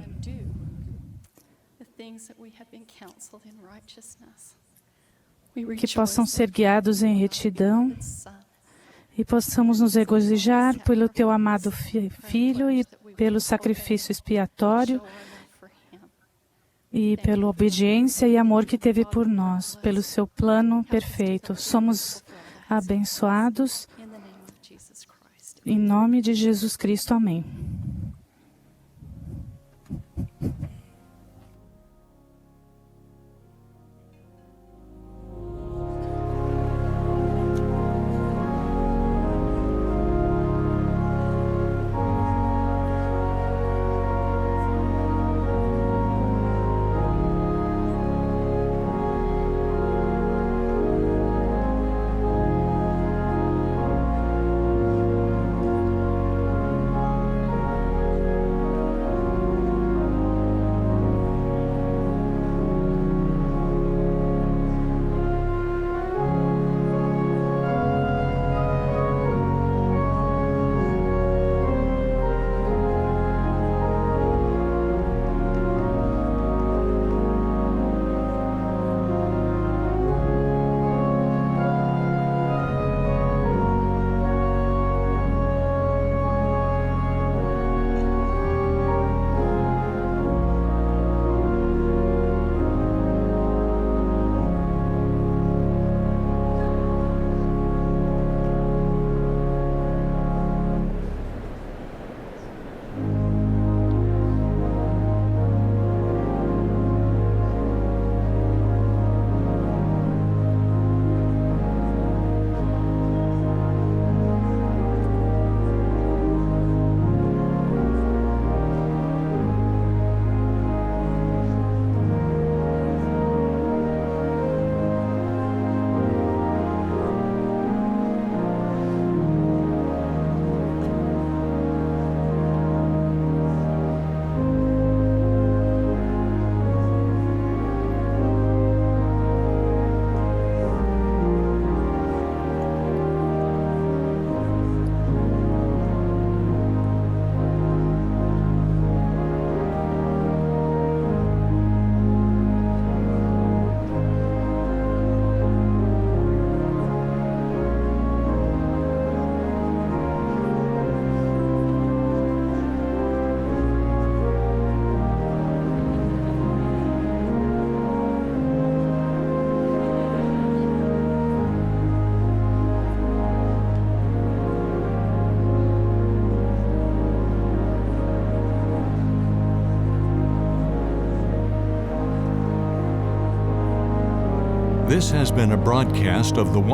que possam ser guiados em retidão e possamos nos regozijar pelo teu amado Filho e pelo sacrifício expiatório e pela obediência e amor que teve por nós, pelo seu plano perfeito. Somos abençoados em nome de Jesus Cristo. Amém.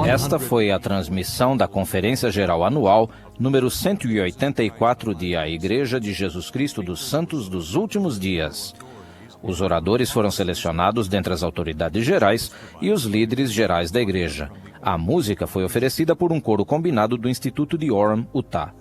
Esta foi a transmissão da Conferência Geral Anual número 184 de A Igreja de Jesus Cristo dos Santos dos Últimos Dias. Os oradores foram selecionados dentre as autoridades gerais e os líderes gerais da igreja. A música foi oferecida por um coro combinado do Instituto de Orem, Utah.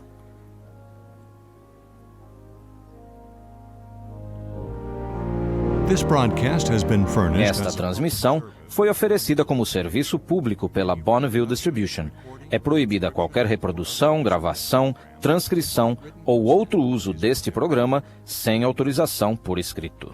Esta transmissão foi oferecida como serviço público pela Bonneville Distribution. É proibida qualquer reprodução, gravação, transcrição ou outro uso deste programa sem autorização por escrito.